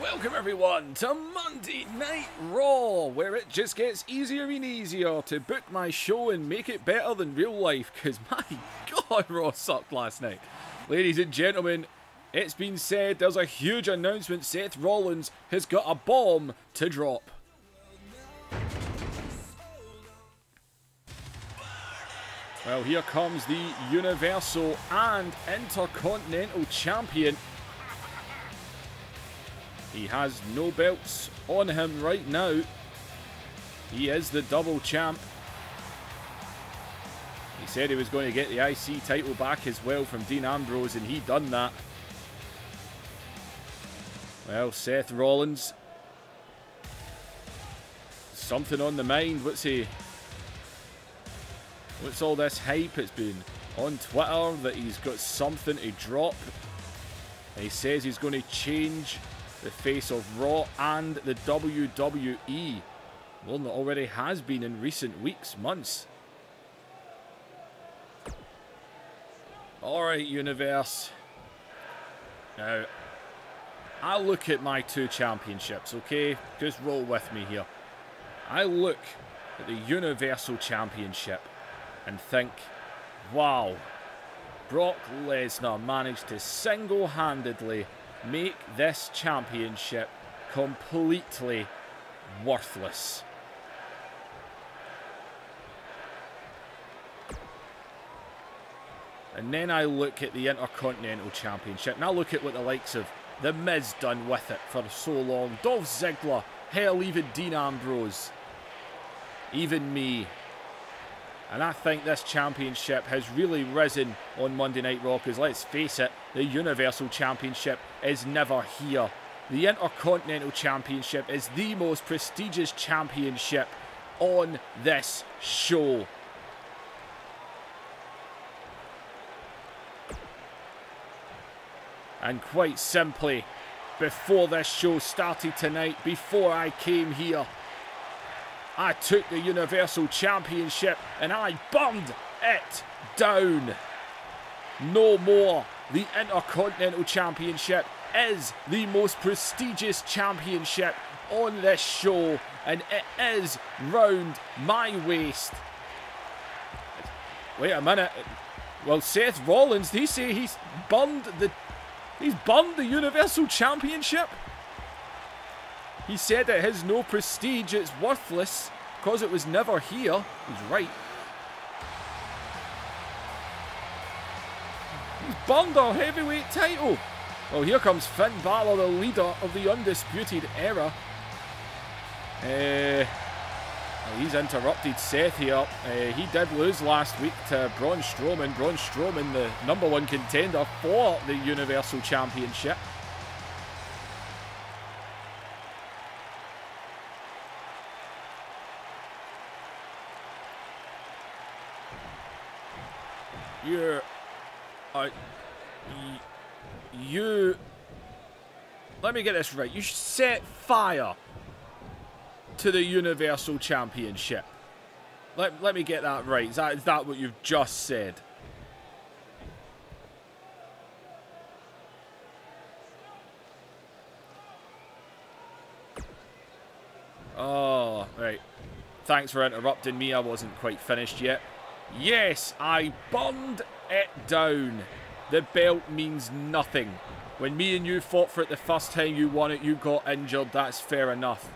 Welcome everyone to Monday Night Raw, where it just gets easier and easier to book my show and make it better than real life, because my god, Raw sucked last night. Ladies and gentlemen, it's been said there's a huge announcement. Seth Rollins has got a bomb to drop. Well, here comes the Universal and Intercontinental Champion. He has no belts on him right now. He is the double champ. He said he was going to get the IC title back as well from Dean Ambrose, and he done that. Well, Seth Rollins, something on the mind. What's all this hype? It's been on Twitter that he's got something to drop. And he says he's going to change the face of Raw and the WWE. One that already has been in recent weeks, months. Alright, Universe. Now, I look at my two championships, okay? Just roll with me here. I look at the Universal Championship and think, wow, Brock Lesnar managed to single-handedly make this championship completely worthless. And then I look at the Intercontinental Championship, and I look at what the likes of The Miz done with it for so long. Dolph Ziggler, hell, even Dean Ambrose, even me. And I think this championship has really risen on Monday Night Raw, because let's face it, the Universal Championship is never here. The Intercontinental Championship is the most prestigious championship on this show. And quite simply, before this show started tonight, before I came here, I took the Universal Championship and I burned it down. No more. The Intercontinental Championship is the most prestigious championship on this show, and it is round my waist. Wait a minute. Well, Seth Rollins, they say he's burned the Universal Championship. He said it has no prestige, it's worthless, because it was never here. He's right. He's burned our heavyweight title. Well, here comes Finn Balor, the leader of the Undisputed Era. Well, he's interrupted Seth here. He did lose last week to Braun Strowman. Braun Strowman, the #1 contender for the Universal Championship. Let me get this right. You set fire to the Universal Championship. Let me get that right. Is that what you've just said? Oh, right. Thanks for interrupting me. I wasn't quite finished yet. Yes, I burned it down. The belt means nothing. When me and you fought for it the first time you won it, you got injured. That's fair enough.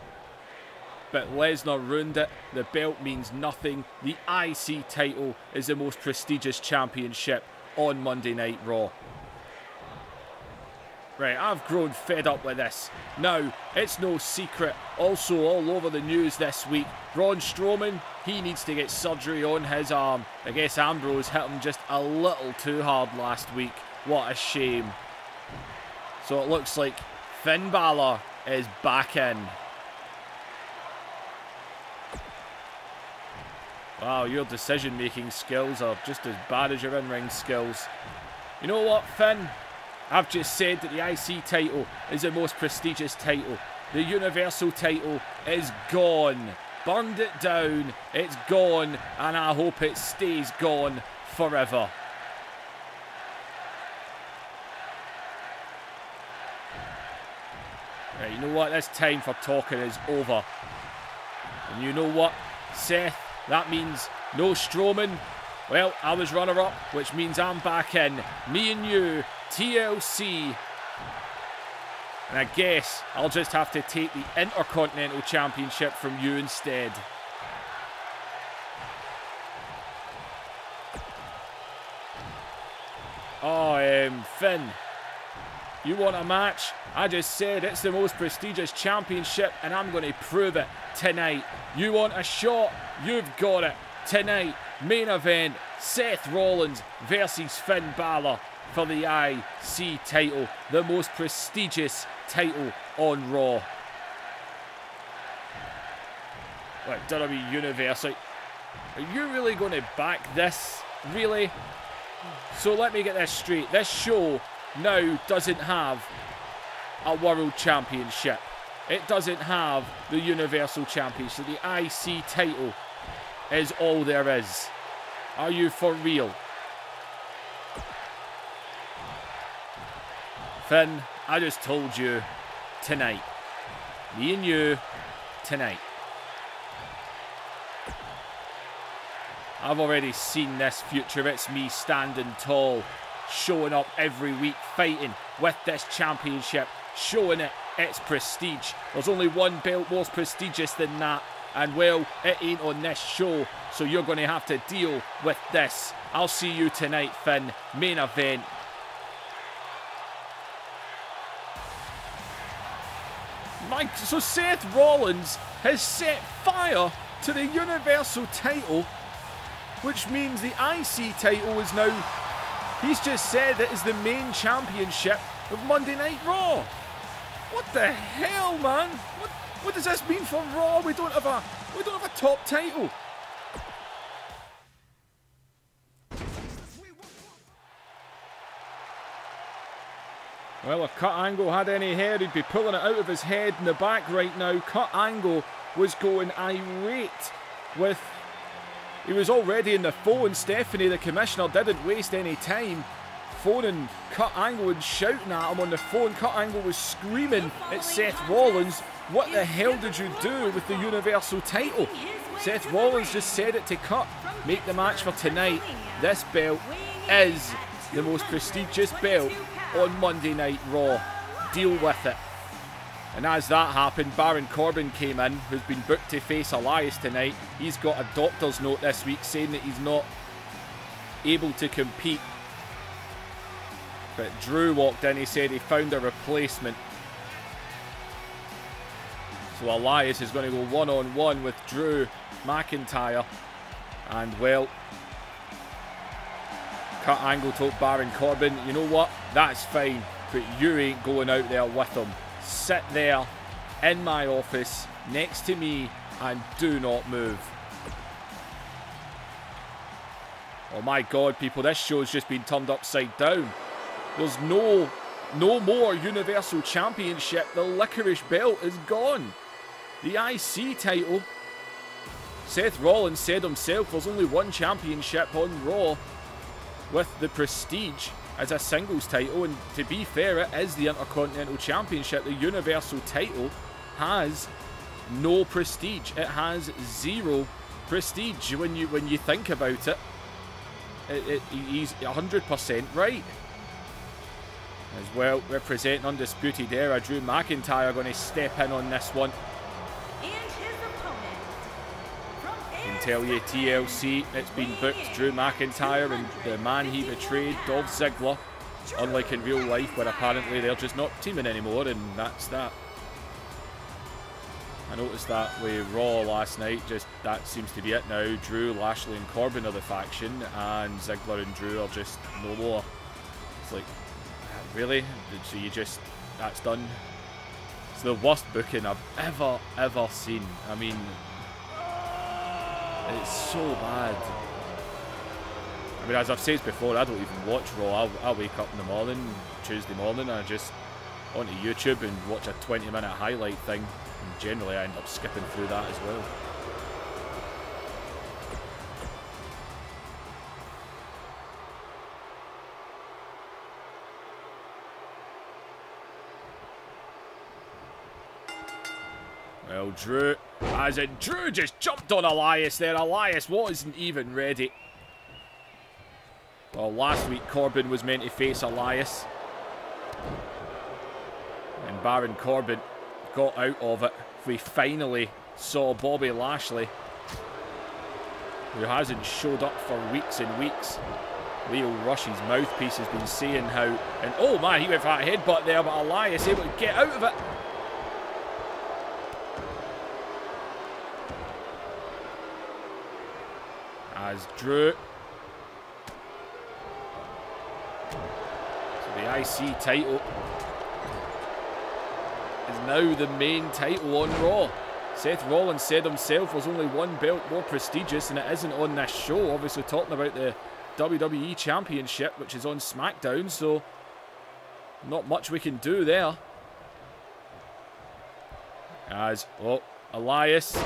But Lesnar ruined it. The belt means nothing. The IC title is the most prestigious championship on Monday Night Raw. Right, I've grown fed up with this. Now, it's no secret, also all over the news this week, Braun Strowman, he needs to get surgery on his arm. I guess Ambrose hit him just a little too hard last week. What a shame. So it looks like Finn Balor is back in. Wow, your decision-making skills are just as bad as your in-ring skills. You know what, Finn? I've just said that the IC title is the most prestigious title. The Universal title is gone. Burned it down, it's gone, and I hope it stays gone forever. Right, you know what? This time for talking is over. And you know what, Seth? That means no Strowman. Well, I was runner-up, which means I'm back in. Me and you, TLC. And I guess I'll just have to take the Intercontinental Championship from you instead. Oh, Finn. You want a match? I just said it's the most prestigious championship and I'm going to prove it tonight. You want a shot? You've got it. Tonight, main event, Seth Rollins versus Finn Balor for the IC title. The most prestigious title on Raw. Like WWE Universe. Are you really going to back this? Really? So let me get this straight. This show now doesn't have a World Championship. It doesn't have the Universal Championship. The IC title is all there is. Are you for real? Finn, I just told you tonight. Me and you tonight. I've already seen this future. It's me standing tall, showing up every week, fighting with this championship, showing it its prestige. There's only one belt more prestigious than that, and well, it ain't on this show, so you're going to have to deal with this. I'll see you tonight, Finn. Main event. So Seth Rollins has set fire to the Universal title, which means the IC title is now, he's just said it is the main championship of Monday Night Raw. What the hell, man? What does this mean for Raw? We don't have a top title. Well, if Kurt Angle had any hair, he'd be pulling it out of his head in the back right now. Kurt Angle was going irate with... He was already in the phone. Stephanie, the commissioner, didn't waste any time phoning Kurt Angle and shouting at him on the phone. Kurt Angle was screaming at Seth Rollins, what the hell did you do with the Universal title? Seth Rollins just said it to Kurt. Make the match for tonight. This belt is the most prestigious belt on Monday Night Raw. Deal with it. And as that happened, Baron Corbin came in, who's been booked to face Elias tonight. He's got a doctor's note this week saying that he's not able to compete. But Drew walked in, he said he found a replacement. So Elias is going to go one-on-one with Drew McIntyre. And well, Kurt Angle told Baron Corbin, you know what, that's fine, but you ain't going out there with him. Sit there in my office next to me and do not move. Oh my God, people, this show's just been turned upside down. There's no more Universal Championship. The licorice belt is gone. The IC title, Seth Rollins said himself, there's only one championship on Raw with the prestige as a singles title, and to be fair, it is the Intercontinental Championship. The Universal title has no prestige. It has zero prestige when you think about it. He's 100% right. As well, representing Undisputed Era, Drew McIntyre going to step in on this one. I can tell you, TLC, it's been booked. Drew McIntyre and the man he betrayed, Dolph Ziggler. Unlike in real life, where apparently they're just not teaming anymore, and that's that. I noticed that with Raw last night, just that seems to be it now. Drew, Lashley and Corbin are the faction, and Ziggler and Drew are just no more. It's like, really? So you just, that's done? It's the worst booking I've ever seen. I mean, it's so bad. I mean, as I've said before, I don't even watch Raw. I'll wake up in the morning, Tuesday morning, and I just onto YouTube and watch a 20-minute highlight thing. And generally, I end up skipping through that as well. Well, Drew, as in Drew just jumped on Elias there. Elias wasn't even ready. Well, last week Corbin was meant to face Elias. And Baron Corbin got out of it. We finally saw Bobby Lashley, who hasn't showed up for weeks and weeks. Leo Rush's mouthpiece has been saying how... And oh man, he went for that headbutt there, but Elias able to get out of it. As Drew... So the IC title is now the main title on Raw. Seth Rollins said himself there's only one belt more prestigious and it isn't on this show. Obviously talking about the WWE Championship, which is on SmackDown, so not much we can do there. As, oh, Elias.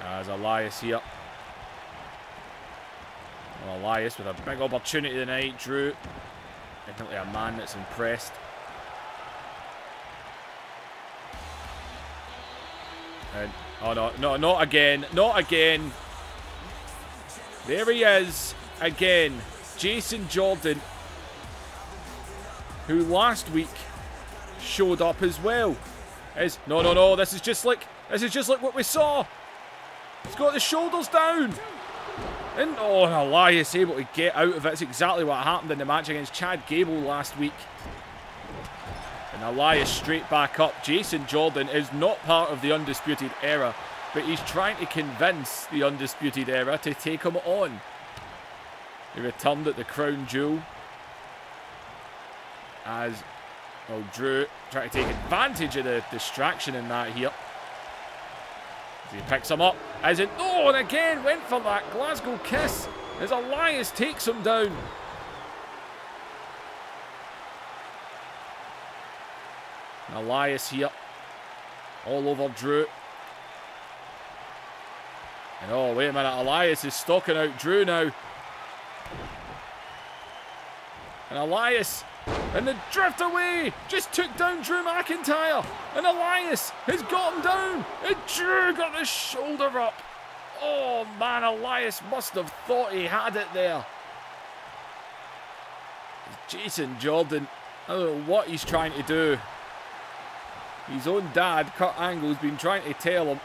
As Elias here. Well, Elias with a big opportunity tonight. Drew, definitely a man that's impressed. And, oh no, no, not again, not again. There he is, again. Jason Jordan, who last week showed up as well. No, no, no, this is just like what we saw. He's got the shoulders down. And oh, Elias able to get out of it. It's exactly what happened in the match against Chad Gable last week. And Elias straight back up. Jason Jordan is not part of the Undisputed Era, but he's trying to convince the Undisputed Era to take him on. He returned at the Crown Jewel. As, well, Drew trying to take advantage of the distraction in that here. As he picks him up. As in, oh, and again went for that Glasgow kiss. As Elias takes him down. And Elias here. All over Drew. And oh, wait a minute. Elias is stalking out Drew now. And Elias, and the drift away, just took down Drew McIntyre. And Elias has got him down. And Drew got the shoulder up. Oh man, Elias must have thought he had it there. Jason Jordan, I don't know what he's trying to do. His own dad, Kurt Angle's been trying to tell him.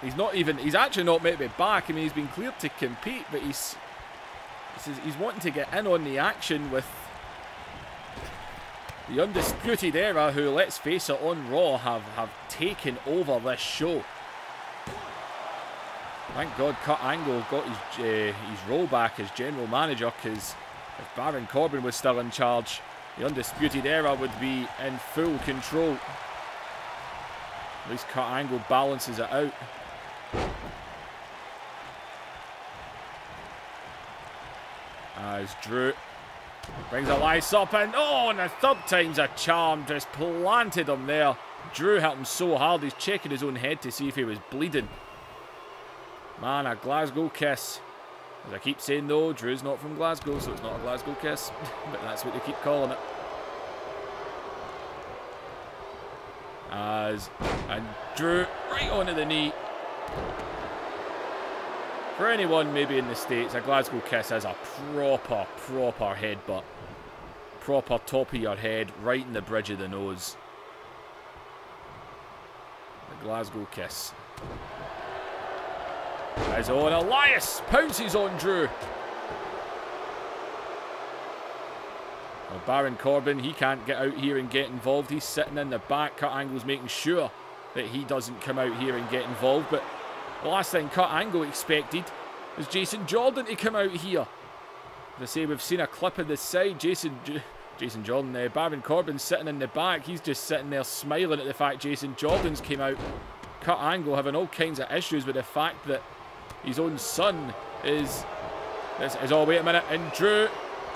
He's actually not meant to be back. I mean, he's been cleared to compete, but he's wanting to get in on the action with the Undisputed Era, who, let's face it, on Raw have taken over this show. Thank God Kurt Angle got his role back as general manager, because if Baron Corbin was still in charge, the Undisputed Era would be in full control. At least Kurt Angle balances it out. As Drew brings Elias up, and oh, and the third time's a charm, just planted him there. Drew hit him so hard, he's checking his own head to see if he was bleeding. Man, a Glasgow kiss. As I keep saying though, Drew's not from Glasgow, so it's not a Glasgow kiss, but that's what they keep calling it. And Drew right onto the knee. For anyone maybe in the States, a Glasgow kiss is a proper headbutt. Proper top of your head, right in the bridge of the nose. The Glasgow kiss. As on, Elias pounces on Drew. Well, Baron Corbin, he can't get out here and get involved. He's sitting in the back. Kurt Angle's making sure that he doesn't come out here and get involved. But the last thing Kurt Angle expected was Jason Jordan to come out here. As I say, we've seen a clip of the side. Jason Jordan, Baron Corbin sitting in the back. He's just sitting there smiling at the fact Jason Jordan's came out. Kurt Angle having all kinds of issues with the fact that his own son is... oh, wait a minute. And Drew,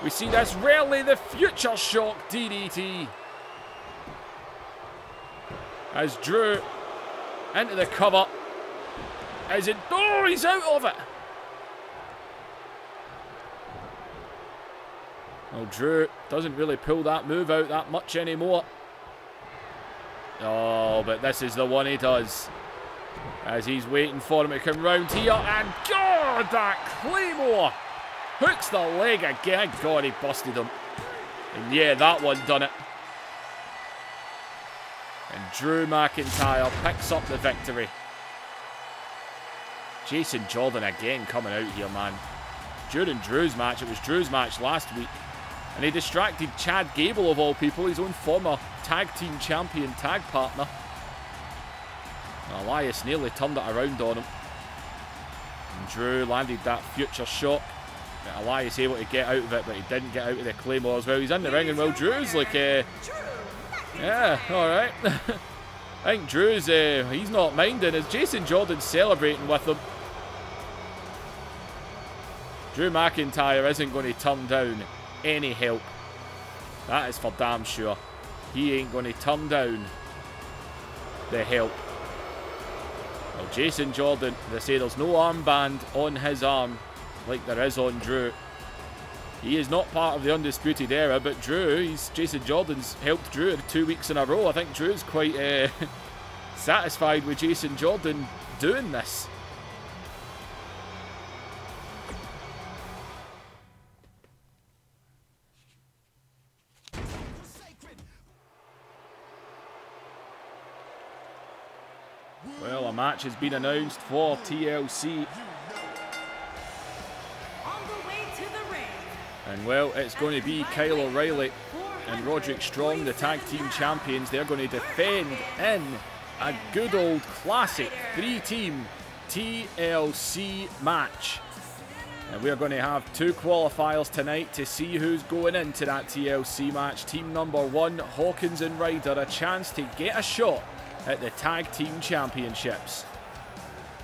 we see this rarely, the Future Shock DDT. As Drew into the cover. As it... oh, he's out of it. Well, Drew doesn't really pull that move out that much anymore. Oh, but this is the one he does. As he's waiting for him to come round here. And God, that Claymore hooks the leg again. God, he busted him. And yeah, that one done it. And Drew McIntyre picks up the victory. Jason Jordan again coming out here, man. During Drew's match, it was Drew's match last week. And he distracted Chad Gable, of all people, his own former tag team champion tag partner. And Elias nearly turned it around on him. And Drew landed that future shock. But Elias able to get out of it, but he didn't get out of the Claymore as well. He's in the ring, and well, Drew's like, yeah, alright. I think Drew's, he's not minding as Jason Jordan's celebrating with him. Drew McIntyre isn't going to turn down any help. That is for damn sure. He ain't going to turn down the help. Well, Jason Jordan, they say there's no armband on his arm like there is on Drew. He is not part of the Undisputed Era, but Drew, Jason Jordan's helped Drew 2 weeks in a row. I think Drew's quite satisfied with Jason Jordan doing this. Well, a match has been announced for TLC. And well, it's going to be Kyle O'Reilly and Roderick Strong, the tag team champions. They're going to defend in a good old classic 3-team TLC match. And we're going to have 2 qualifiers tonight to see who's going into that TLC match. Team number 1, Hawkins and Ryder, a chance to get a shot at the tag team championships.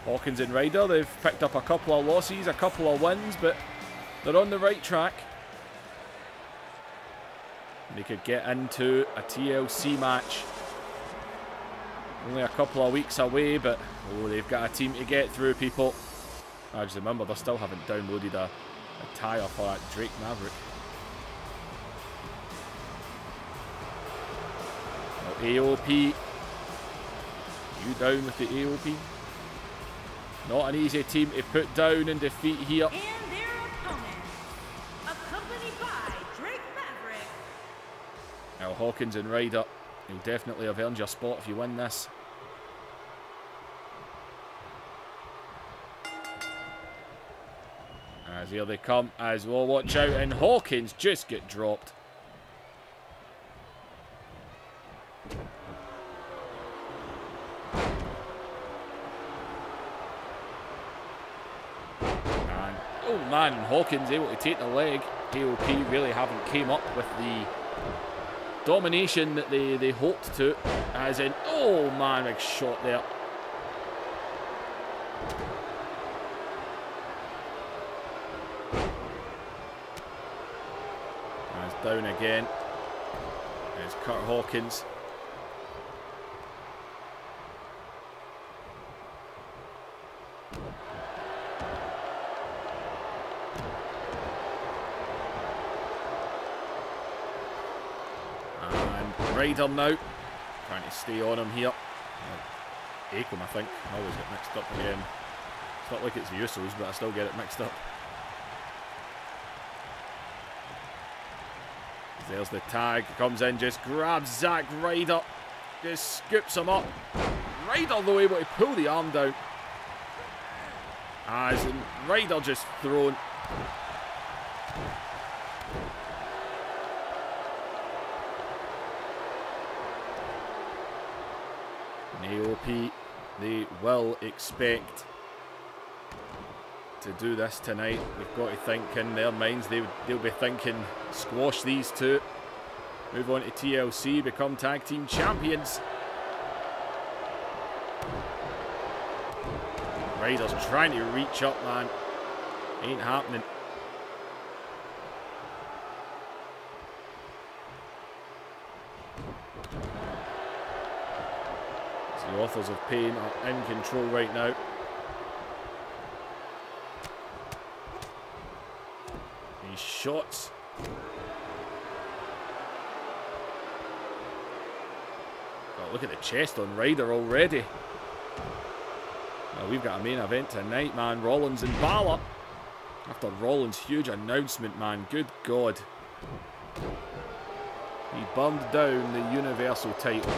Hawkins and Ryder, they've picked up a couple of losses, a couple of wins, but they're on the right track. They could get into a TLC match. Only a couple of weeks away, but oh, they've got a team to get through, people. I just remember they still haven't downloaded a tyre for that Drake Maverick. Well, AOP. You down with the AOP? Not an easy team to put down and defeat here. And their opponent, accompanied by Drake Maverick. Now Hawkins and Ryder, you'll definitely have earned your spot if you win this. As here they come, as well, watch out, and Hawkins just get dropped. Oh man, Hawkins able to take the leg. AOP really haven't came up with the domination that they hoped to. As in, oh man, big shot there. As down again. There's Kurt Hawkins. Ryder now, trying to stay on him here. Akon, I think. I always get mixed up again. It's not like it's the Usos, but I still get it mixed up. There's the tag, comes in, just grabs Zack Ryder, just scoops him up. Ryder though able to pull the arm down. As in Ryder just thrown. AOP, they will expect to do this tonight. We've got to think in their minds, they'll be thinking, squash these two, move on to TLC, become tag team champions. Ryder's trying to reach up, man. Ain't happening. The Authors of Pain are in control right now. These shots. Oh, look at the chest on Ryder already. Well, we've got a main event tonight, man. Rollins and Balor. After Rollins' huge announcement, man. Good God. He burned down the Universal title.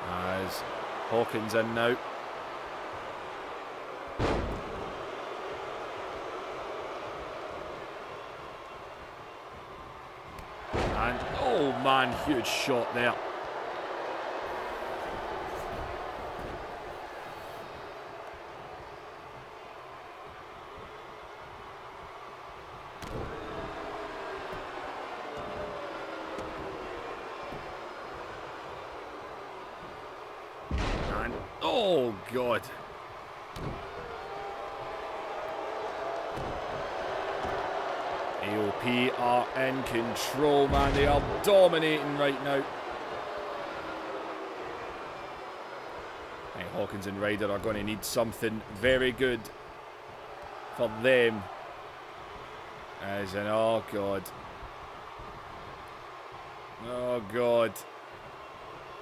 As Hawkins in now. And, oh man, huge shot there. And, oh God. AOP are in control, man. They are dominating right now. I think Hawkins and Ryder are going to need something very good for them. As in, oh God. Oh God.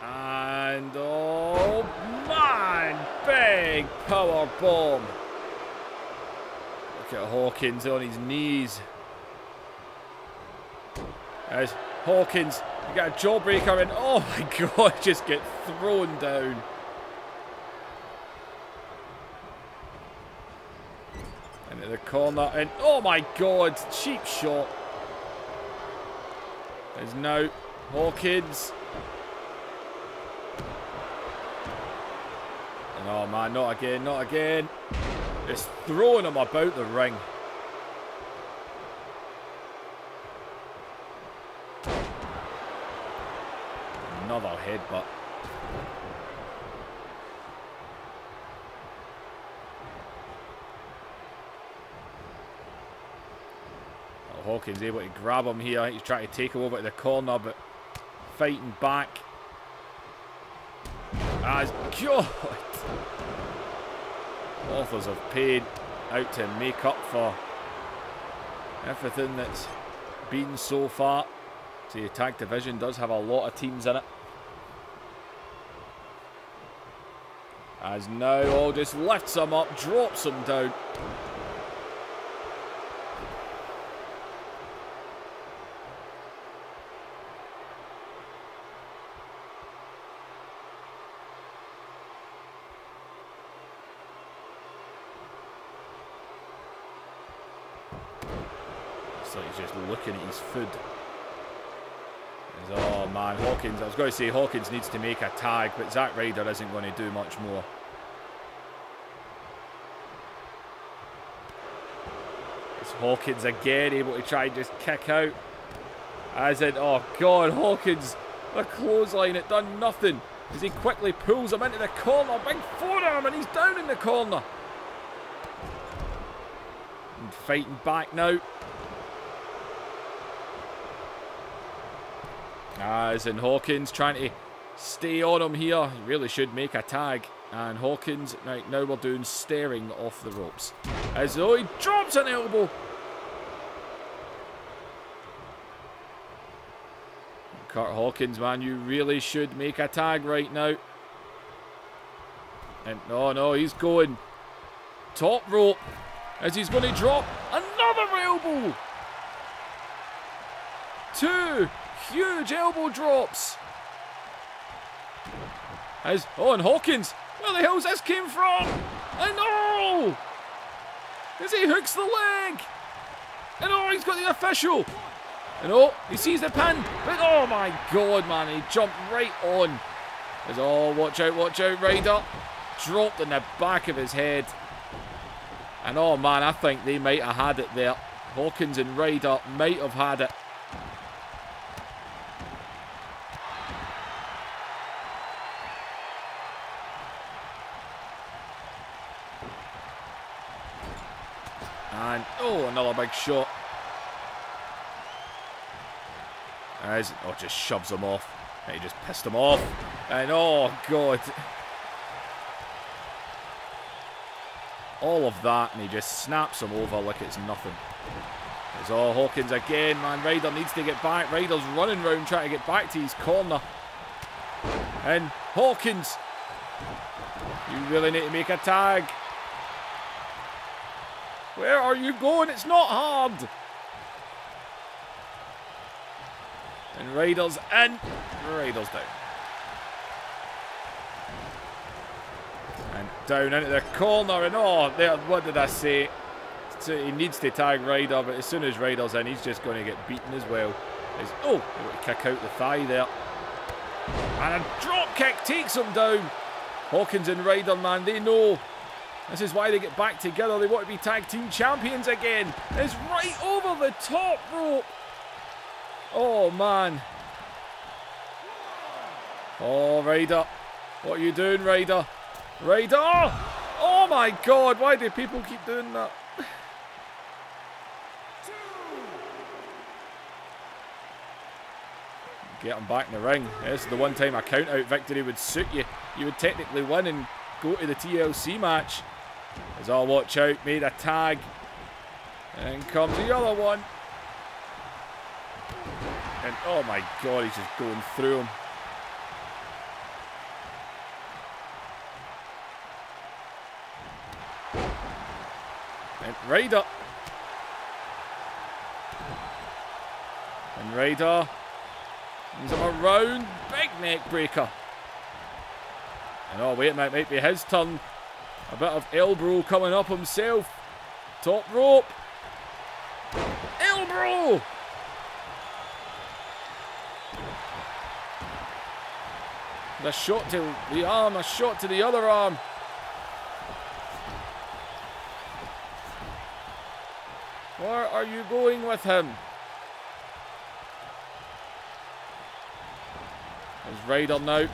And, oh man, big power bomb. Look at Hawkins on his knees. As Hawkins, you got a jawbreaker and oh my God, just get thrown down. Into the corner and oh my God, cheap shot. There's now Hawkins. And oh man, not again, not again. Just throwing him about the ring. Another headbutt. Well, Hawkins able to grab him here. I think he's trying to take him over to the corner, but fighting back. As God, authors of pain out to make up for everything that's been so far. So the tag division does have a lot of teams in it. As now all just lifts him up, drops him down. It's like he's just looking at his food. Oh man, Hawkins, I was going to say Hawkins needs to make a tag, but Zack Ryder isn't going to do much more. It's Hawkins again, able to try and just kick out. As in, oh God, Hawkins, a clothesline, it done nothing. As he quickly pulls him into the corner, big forearm, and he's down in the corner. And fighting back now. As in Hawkins trying to stay on him here. He really should make a tag. And Hawkins, right now we're doing staring off the ropes. As though he drops an elbow. Kurt Hawkins, man, you really should make a tag right now. And no, he's going top rope. As he's going to drop another elbow. Two huge elbow drops. As, oh, and Hawkins, where the hell's this came from? I know. As he hooks the leg. And oh, he's got the official. And oh, he sees the pin. But oh my God, man, he jumped right on. As, oh, watch out, Ryder. Dropped in the back of his head. And oh man, I think they might have had it there. Hawkins and Ryder might have had it. And, oh, another big shot. As, oh, just shoves him off. And he just pissed him off. And, oh, God. all of that, and he just snaps him over like it's nothing. It's all Hawkins again, man. Ryder needs to get back. Ryder's running round trying to get back to his corner. And Hawkins, you really need to make a tag. Where are you going? It's not hard. And Ryder's in. Ryder's down. And down into the corner. And oh, there, what did I say? So he needs to tag Ryder, but as soon as Ryder's in, he's just going to get beaten as well. Oh, able to kick out the thigh there. And a drop kick takes him down. Hawkins and Ryder, man, they know. This is why they get back together. They want to be tag team champions again. It's right over the top rope. Oh, man. Oh, Ryder. What are you doing, Ryder? Ryder! Oh, my God. Why do people keep doing that? Get him back in the ring. This is the one time a count-out victory would suit you. You would technically win and go to the TLC match. As all watch out, made a tag. And comes the other one. And oh my God, he's just going through him. And Ryder. And Ryder. He's around. Big neck breaker. And oh wait a minute, might be his turn. A bit of elbow coming up himself. Top rope. Elbow. A shot to the arm, a shot to the other arm. Where are you going with him? There's Ryder now.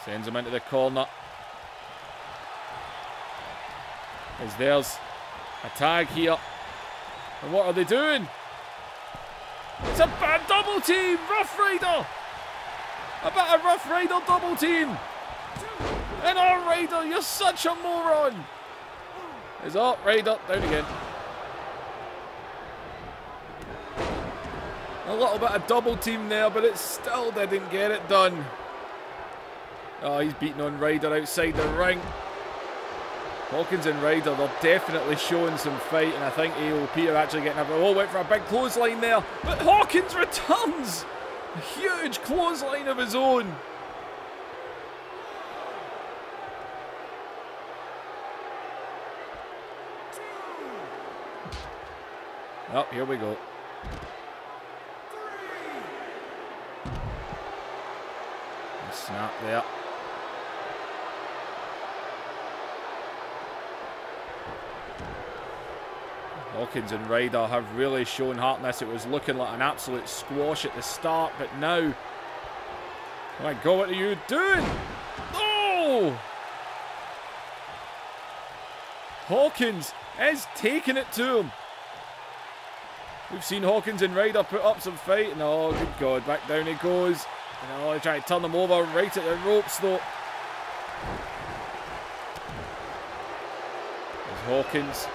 Sends him into the corner. There's a tag here. And what are they doing? It's a bad double team! Rough Ryder! A bit of Rough Ryder double team! And oh, Ryder, you're such a moron! Is up, Ryder, down again. A little bit of double team there, but it still didn't get it done. Oh, he's beating on Ryder outside the ring. Hawkins and Ryder, they're definitely showing some fight, and I think AOP are actually getting a... Oh, went for a big clothesline there, but Hawkins returns! A huge clothesline of his own. Oh, here we go. Snap there. Hawkins and Ryder have really shown heart in this. It was looking like an absolute squash at the start, but now... Oh my God, what are you doing? Oh! Hawkins is taking it to him. We've seen Hawkins and Ryder put up some fight, and oh, good God, back down he goes. And oh, they try to turn him over right at the ropes, though. There's Hawkins.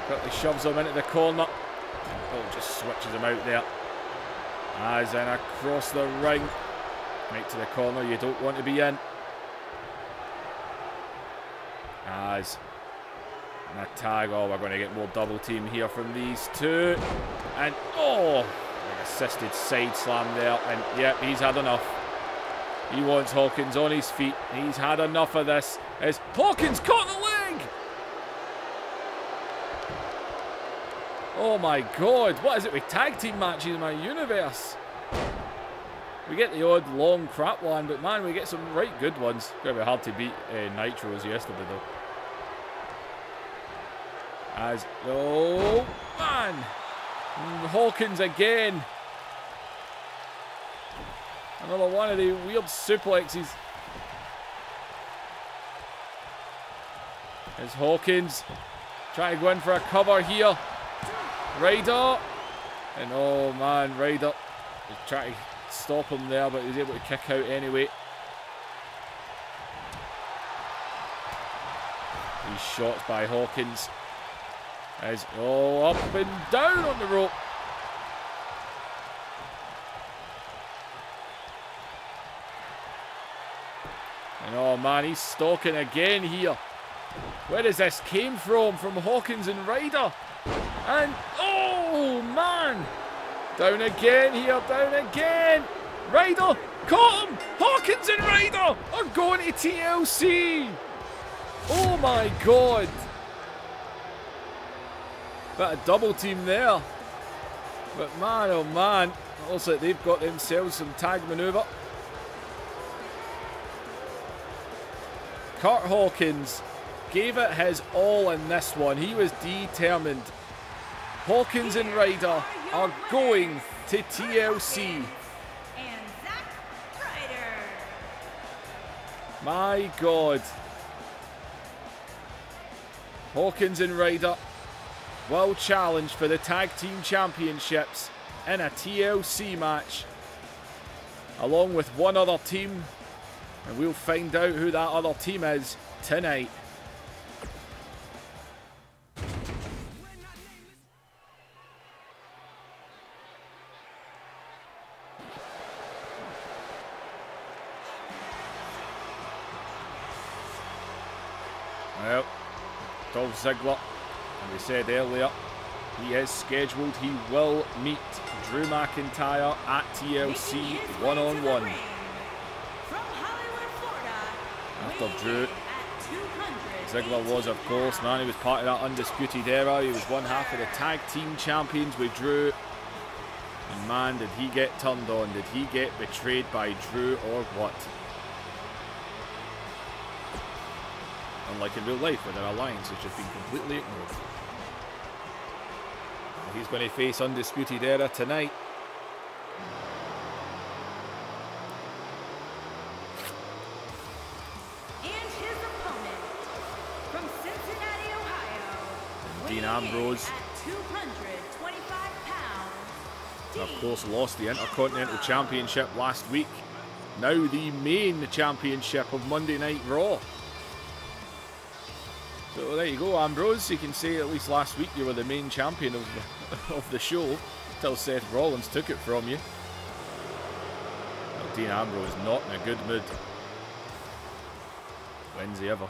Quickly shoves him into the corner. Oh, just switches him out there. As in across the ring. Right to the corner you don't want to be in. As and a tag. Oh, we're going to get more double team here from these two. And oh, an assisted side slam there. And yep, he's had enough. He wants Hawkins on his feet. He's had enough of this. As Hawkins caught the leg. Oh my God, what is it with tag team matches in my universe? We get the odd long crap one, but man, we get some right good ones. It's going to be hard to beat Nitros yesterday though. As, oh man, Hawkins again. Another one of the weird suplexes. As Hawkins trying to go in for a cover here. Ryder, and oh man, Ryder is trying to stop him there, but he's able to kick out anyway. These shots by Hawkins. Up and down on the rope. And oh man, he's stalking again here. Where does this came from Hawkins and Ryder? And oh man, down again here, down again. Ryder caught him. Hawkins and Ryder are going to TLC. Oh my god. Bit of double team there. But man, oh man, it looks like they've got themselves some tag maneuver. Kurt Hawkins gave it his all in this one. He was determined. Hawkins and Ryder are going to TLC. My god. Hawkins and Ryder will challenge for the Tag Team Championships in a TLC match, along with one other team, and we'll find out who that other team is tonight. Well, Dolph Ziggler, as we said earlier, he is scheduled. He will meet Drew McIntyre at TLC one-on-one. After Drew, Ziggler was, of course, man, he was part of that Undisputed Era. He was one half of the Tag Team Champions with Drew. And man, did he get turned on? Did he get betrayed by Drew or what? Unlike in real life, where their alliance has just been completely ignored. He's going to face Undisputed Era tonight. And his opponent from Cincinnati, Ohio, Dean Ambrose. at 225 pounds. Of course, lost the Intercontinental Championship last week. Now the main championship of Monday Night Raw. So there you go, Ambrose. You can say at least last week you were the main champion of the show, till Seth Rollins took it from you. Well, Dean Ambrose not in a good mood. When's he ever?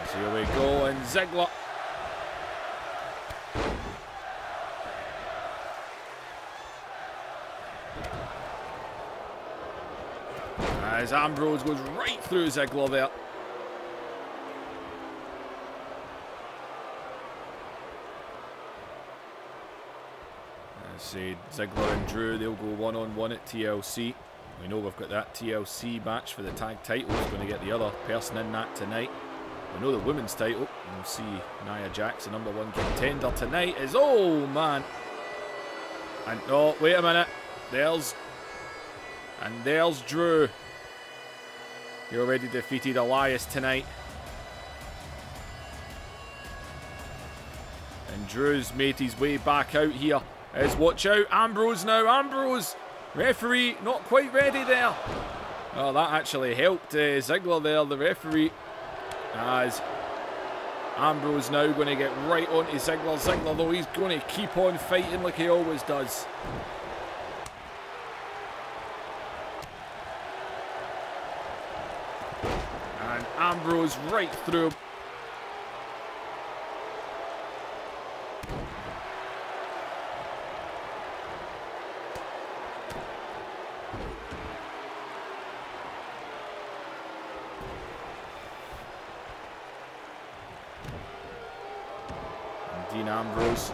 So here we go, and Ziggler. As Ambrose goes right through Ziggler there. Let's see, Ziggler and Drew, they'll go one-on-one at TLC. We know we've got that TLC match for the tag title. Who's going to get the other person in that tonight? We know the women's title. We'll see Naya Jax, the #1 contender tonight, is, oh man. And oh, wait a minute. There's Drew. He already defeated Elias tonight. And Drew's made his way back out here. Watch out, Ambrose now. Ambrose, referee, not quite ready there. Oh, that actually helped Ziggler there, the referee. As Ambrose now going to get right onto Ziggler. Ziggler, though, he's going to keep on fighting like he always does. And Ambrose right through. And Dean Ambrose.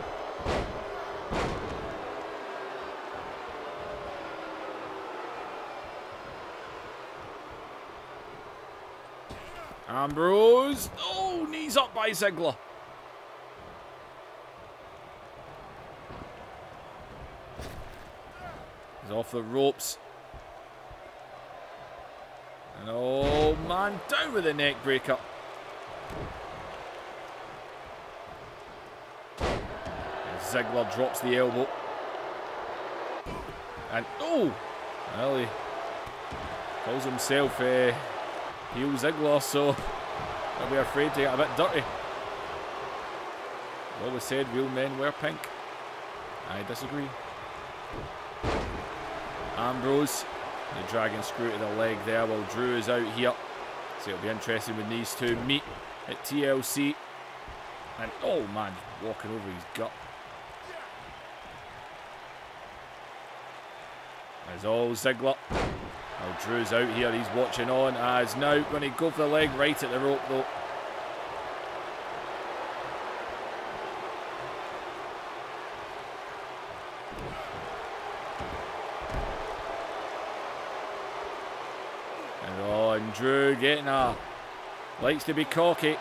Ambrose, oh, knees up by Ziggler. He's off the ropes. And oh man, down with the neck breaker. And Ziggler drops the elbow. And, oh! Well, he calls himself heel Ziggler, so I'll be afraid to get a bit dirty. Always said real men wear pink. I disagree. Ambrose, the dragon screw to the leg there while Drew is out here. So it'll be interesting when these two meet at TLC. And oh man, walking over his gut. There's all Ziggler. Well, Drew's out here, he's watching on as now going to go for the leg right at the rope though. And Drew getting likes to be cocky.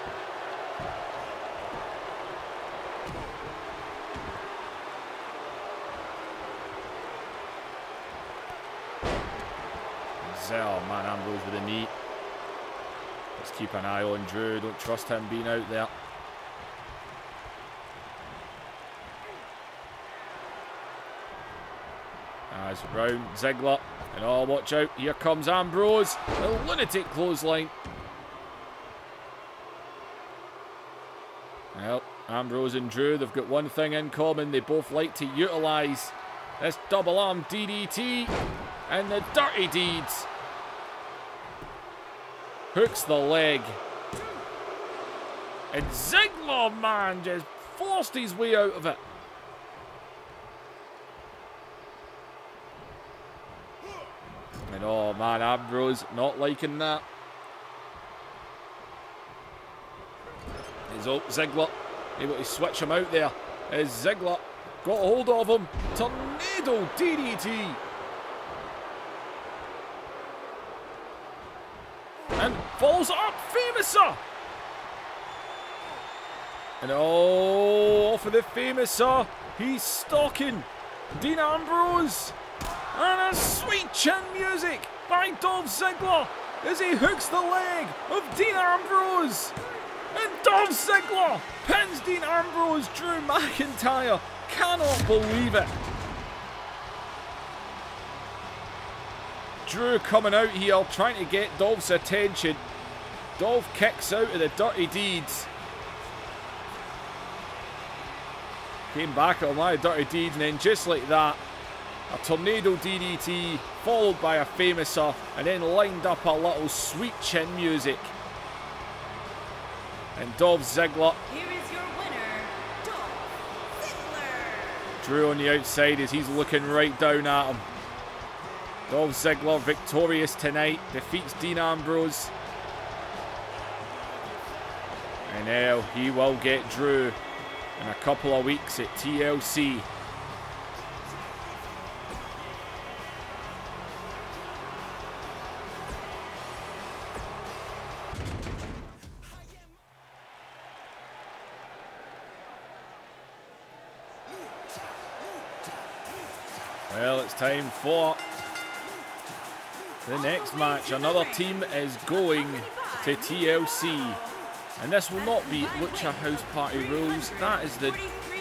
Oh man, Ambrose with a knee. Let's keep an eye on Drew. Don't trust him being out there. As round Ziggler. And oh, watch out. Here comes Ambrose. A lunatic clothesline. Well, Ambrose and Drew, they've got one thing in common. They both like to utilise this double arm DDT and the dirty deeds. Hooks the leg. And Ziggler, man, just forced his way out of it. And oh man, Ambrose not liking that. Is Ziggler able to switch him out there? Is Ziggler got a hold of him? Tornado DDT. And falls up, Famouser. And oh, off of the Famouser. He's stalking Dean Ambrose. And a sweet chin music by Dolph Ziggler as he hooks the leg of Dean Ambrose. And Dolph Ziggler pins Dean Ambrose. Drew McIntyre cannot believe it. Drew coming out here trying to get Dolph's attention. Dolph kicks out of the dirty deeds. Came back at my dirty deeds and then just like that, a tornado DDT followed by a Famouser and then lined up a little sweet chin music. And Dolph Ziggler. Here is your winner, Dolph Ziggler. Drew on the outside as he's looking right down at him. Dolph Ziggler victorious tonight, defeats Dean Ambrose. And now he will get Drew in a couple of weeks at TLC. Well, it's time for the next match. Another team is going to TLC. And this will not be Lucha House Party rules. That is the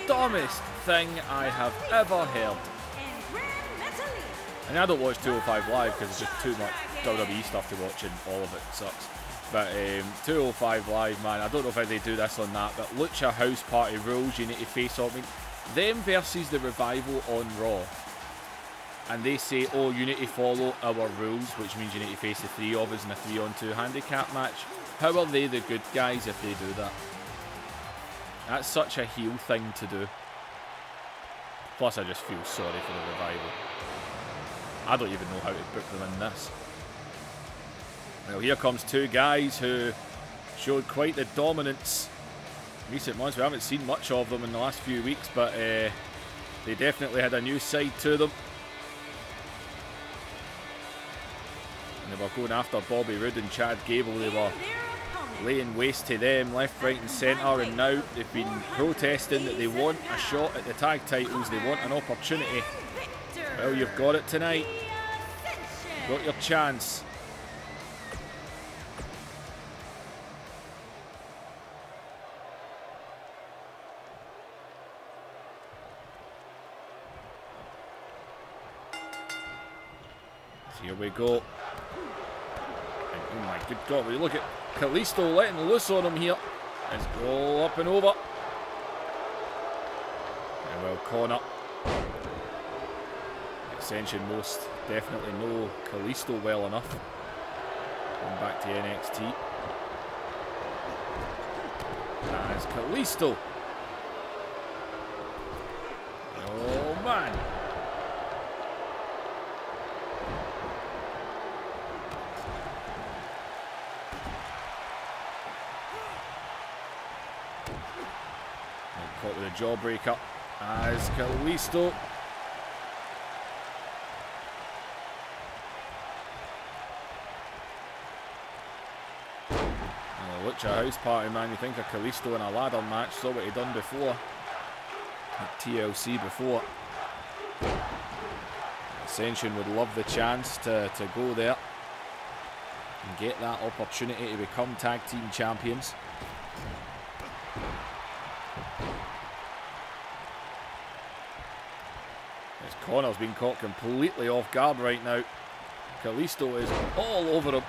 dumbest thing I have ever heard. And I don't watch 205 Live because it's just too much WWE stuff to watch and all of it sucks. But 205 Live, man, I don't know if they do this on that, but Lucha House Party rules, you need to face off. I mean, them versus the Revival on Raw. And they say, oh, you need to follow our rules, which means you need to face the three of us in a 3-on-2 handicap match. How are they the good guys if they do that? That's such a heel thing to do. Plus, I just feel sorry for the Revival. I don't even know how to book them in this. Well, here comes two guys who showed quite the dominance in recent months. We haven't seen much of them in the last few weeks, but they definitely had a new side to them. And they were going after Bobby Roode and Chad Gable. They were laying waste to them left, right and centre, and now they've been protesting that they want a shot at the tag titles. They want an opportunity. Well, you've got it tonight. Got your chance. Here we go. And, oh my good God, will you look at Kalisto letting loose on him here. Let's go up and over. And well, Connor. Ascension most definitely know Kalisto well enough. Going back to NXT. As Kalisto. Oh man. Caught with a jawbreaker as Kalisto. Lucha House Party, man. You think of Kalisto in a ladder match, saw what he done before at TLC before. Ascension would love the chance to go there and get that opportunity to become tag team champions. As Connor's been caught completely off guard right now. Kalisto is all over him.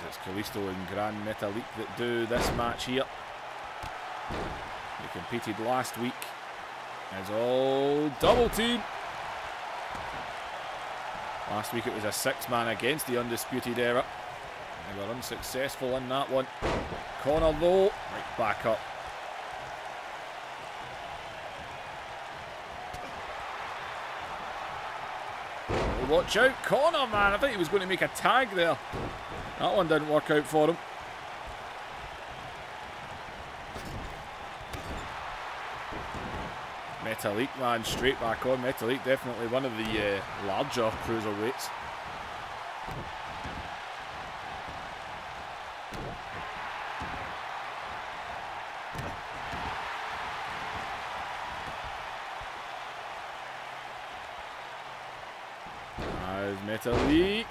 It's Kalisto and Gran Metalik that do this match here. They competed last week as all double team. Last week it was a 6-man against the Undisputed Era. They were unsuccessful in that one. Connor though, right back up. Oh, watch out, Connor, man. I think he was going to make a tag there. That one didn't work out for him. Metalik, man, straight back on. Metalik definitely one of the larger cruiserweights. There's Metalik.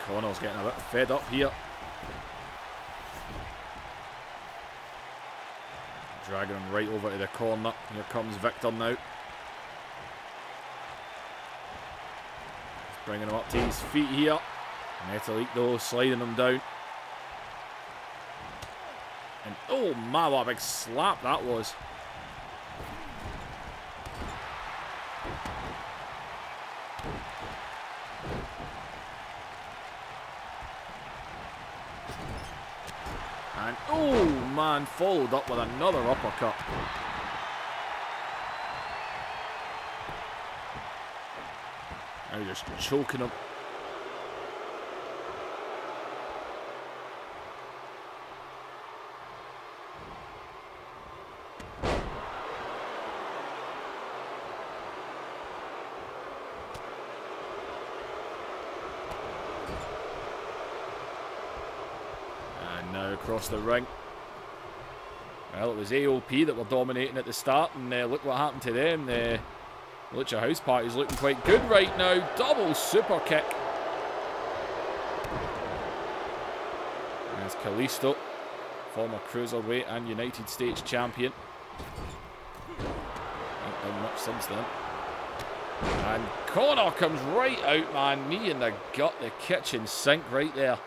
Connor's getting a bit fed up here. Dragging him right over to the corner. Here comes Victor now. He's bringing him up to his feet here. Metalik though sliding him down. And oh my, what a big slap that was. And oh man, followed up with another uppercut. Now just choking him. Across the ring. Well, it was AOP that were dominating at the start, and look what happened to them. The Lucha House Party is looking quite good right now. Double super kick. There's Kalisto, former cruiserweight and United States champion. Not done much since then. And Connor comes right out, man. Knee in the gut, the kitchen sink right there.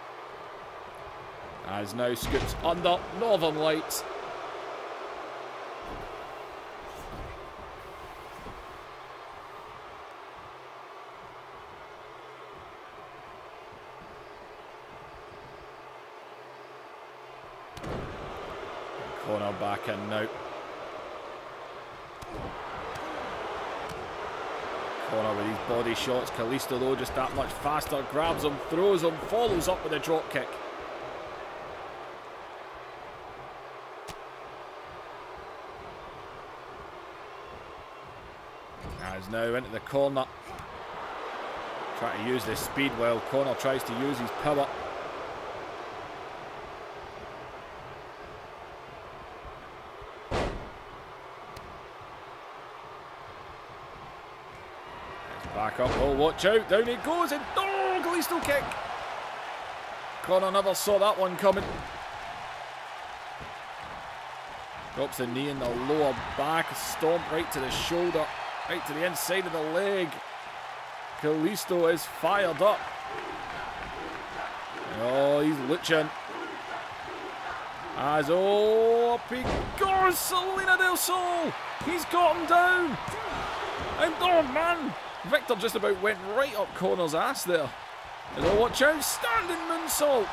As now scoops under Northern Lights. Connor back in now. Connor with his body shots. Kalisto though just that much faster. Grabs him, throws him, follows up with a drop kick. Is now into the corner. Trying to use this speed while Connor tries to use his power. Back up. Oh, watch out. Down he goes. And oh, Kalisto kick. Connor never saw that one coming. Drops the knee in the lower back. Stomp right to the shoulder. Right to the inside of the leg. Kalisto is fired up. Oh, he's luching. As up he goes. Selena del Sol. He's got him down. And oh man, Victor just about went right up Connor's ass there. And oh, watch out, standing moonsault.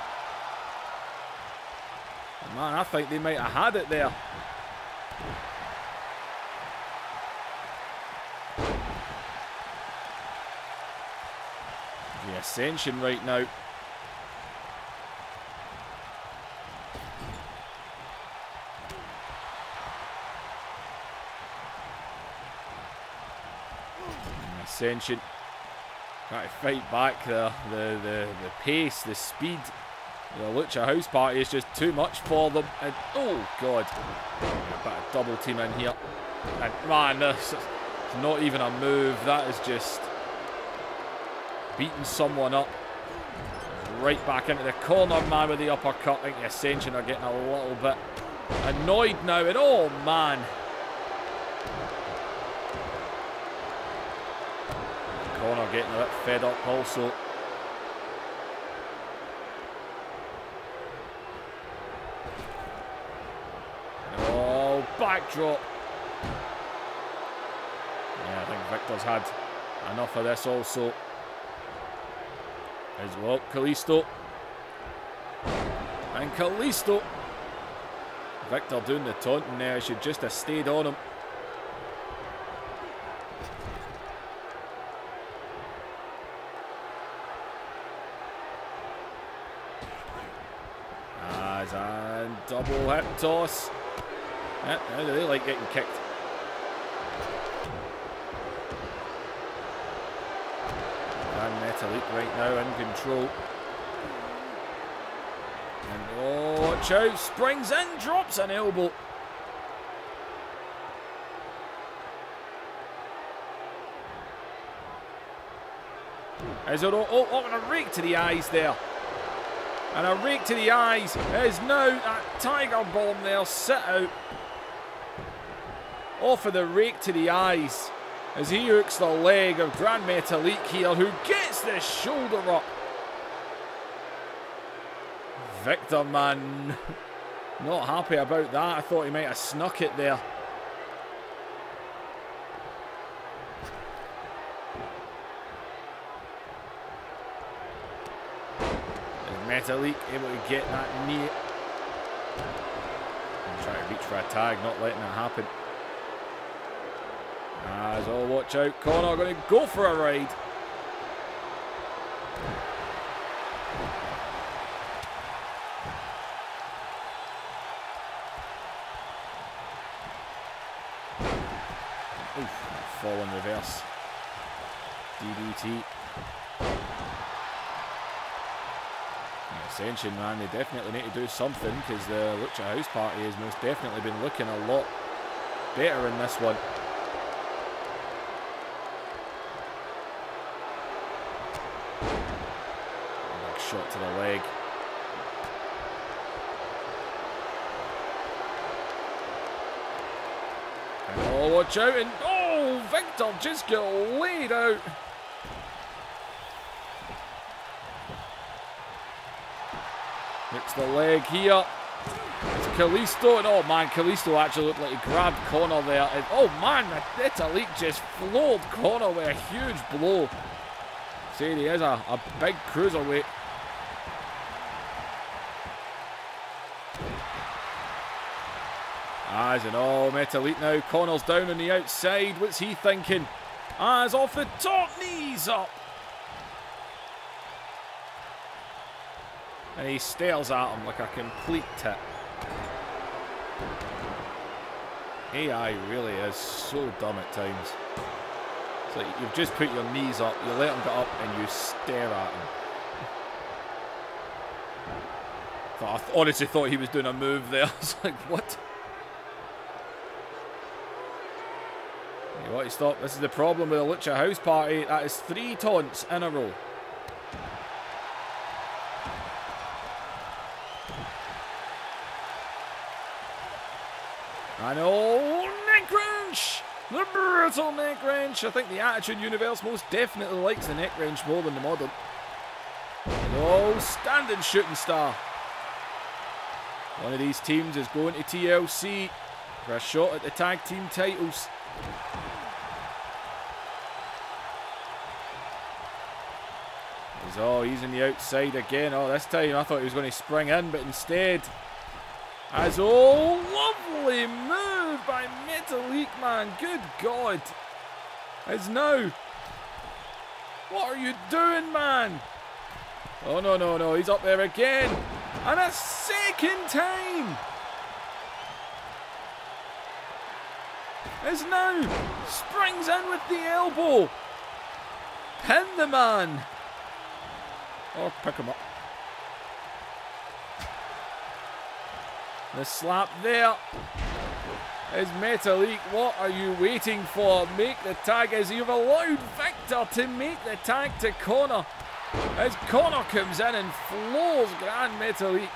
Man, I think they might have had it there. The Ascension right now. Ascension trying to fight back there. The pace, the speed. The Lucha House Party is just too much for them. And oh god, a bit of double team in here. And man, it's not even a move. That is just beating someone up. Right back into the corner, man, with the uppercut. I think the Ascension are getting a little bit annoyed now. And oh man. Connor getting a bit fed up also. Oh, backdrop. Yeah, I think Victor's had enough of this also. As well, Kalisto. And Kalisto. Victor doing the taunting there. Should just have stayed on him. And double hip toss. Yeah, how do they like getting kicked? And Metalik right now in control. And oh, watch out, springs in, drops an elbow. Is it oh, and a rake to the eyes there. And a rake to the eyes is now that Tiger Bomb there, sit out. Off of the rake to the eyes as he hooks the leg of Grand Metalik here, who gets the shoulder up. Victor, man, not happy about that. I thought he might have snuck it there. Metalik able to get that knee. And trying to reach for a tag, not letting it happen. As oh, watch out, Connor going to go for a ride. Oof, fall in reverse. DDT. Ascension, man, they definitely need to do something because the Lucha House Party has most definitely been looking a lot better in this one. Big shot to the leg. And oh, watch out, and oh, Victor just got laid out. Hits the leg here. It's Kalisto. And oh man, Kalisto actually looked like he grabbed Connor there. And oh man, Metalik just floored Connor with a huge blow. Saying he is a big cruiserweight. As and oh, Metalik now. Connor's down on the outside. What's he thinking? As off the top, knees up. And he stares at him like a complete tit. AI really is so dumb at times. It's like you've just put your knees up, you let him get up, and you stare at him. I honestly thought he was doing a move there. I was like, what? You want to stop? This is the problem with the Lucha House Party. That is 3 taunts in a row. And oh, neck wrench! The brutal neck wrench. I think the Attitude Universe most definitely likes the neck wrench more than the modern. And oh, standing shooting star. One of these teams is going to TLC for a shot at the tag team titles. He's on the outside again. Oh, this time I thought he was going to spring in, but instead, as oh, lovely move by Metalik, man. Good God. As now, what are you doing, man? Oh, no, no, no. He's up there again. And a second time. As now, springs in with the elbow. Pin the man. Or pick him up. The slap there is Metalik. What are you waiting for? Make the tag as you've allowed Victor to make the tag to Connor. As Connor comes in and floors Grand Metalik.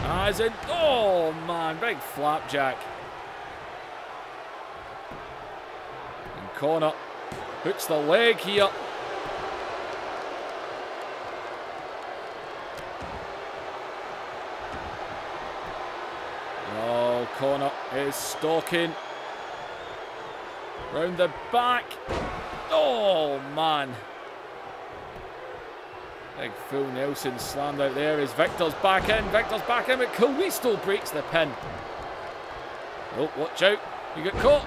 As in, oh man, big flapjack. And Connor hooks the leg here. Oh, Connor is stalking. Round the back. Oh, man. Big full Nelson slammed out there as Victor's back in. Victor's back in, but Kalisto breaks the pin. Oh, watch out. You get caught.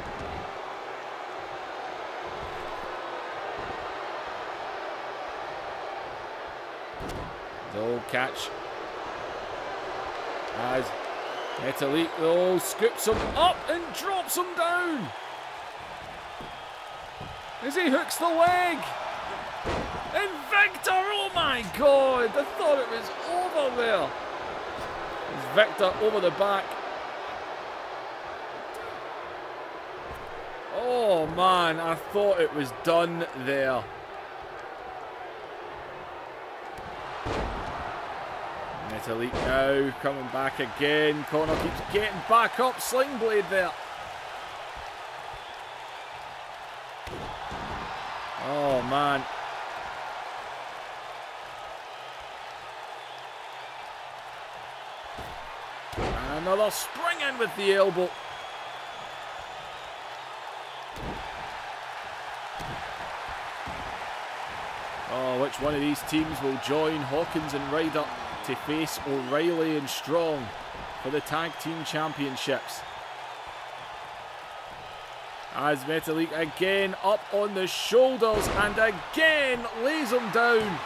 Oh, catch. As Metalik, oh, scoops him up and drops him down. As he hooks the leg. And Victor, oh my God, I thought it was over there. As Victor over the back. Oh man, I thought it was done there. Metalik now coming back again. Connor keeps getting back up. Sling blade there. Oh man. And another spring in with the elbow. Oh, which one of these teams will join Hawkins and Ryder to face O'Reilly and Strong for the Tag Team Championships? As Metalik again up on the shoulders and again lays him down.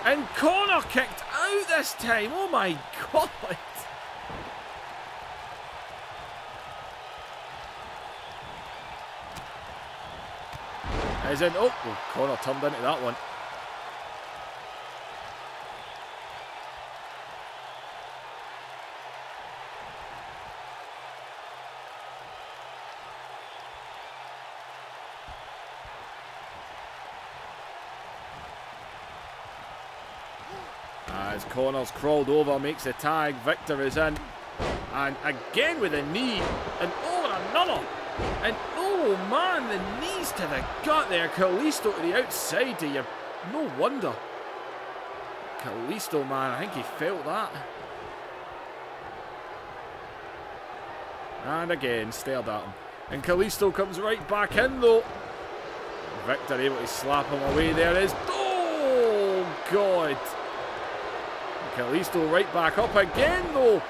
And Connor kicked out this time. Oh my God. As in, oh, Connor turned into that one. As Connor's crawled over, makes the tag. Victor is in. And again with a knee. And oh, another. And oh man, the knees to the gut there. Kalisto to the outside to you. No wonder. Kalisto, man, I think he felt that. And again, stared at him. And Kalisto comes right back in though. Victor able to slap him away. There is. Oh, God. Kalisto right back up again though.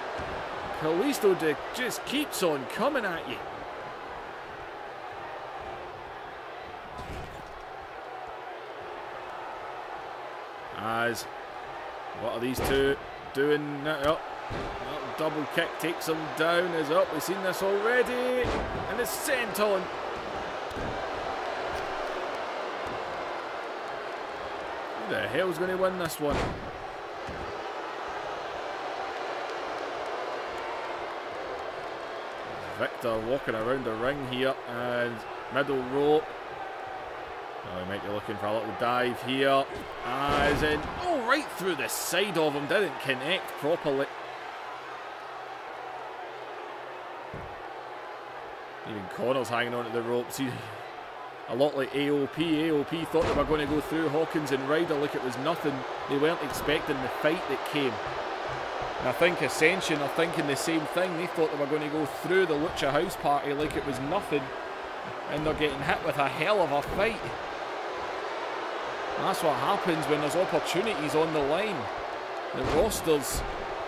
Kalisto just keeps on coming at you. As what are these two doing now? Oh, double kick takes him down. Is up. We've seen this already. And it's sent on. Who the hell's going to win this one? Victor walking around the ring here, and middle rope. Oh, he might be looking for a little dive here. As in, oh, right through the side of him, didn't connect properly. Even Connor's hanging on to the ropes. A lot like AOP. AOP thought they were going to go through Hawkins and Ryder like it was nothing. They weren't expecting the fight that came. And I think Ascension are thinking the same thing. They thought they were going to go through the Lucha House Party like it was nothing. And they're getting hit with a hell of a fight. And that's what happens when there's opportunities on the line. The rosters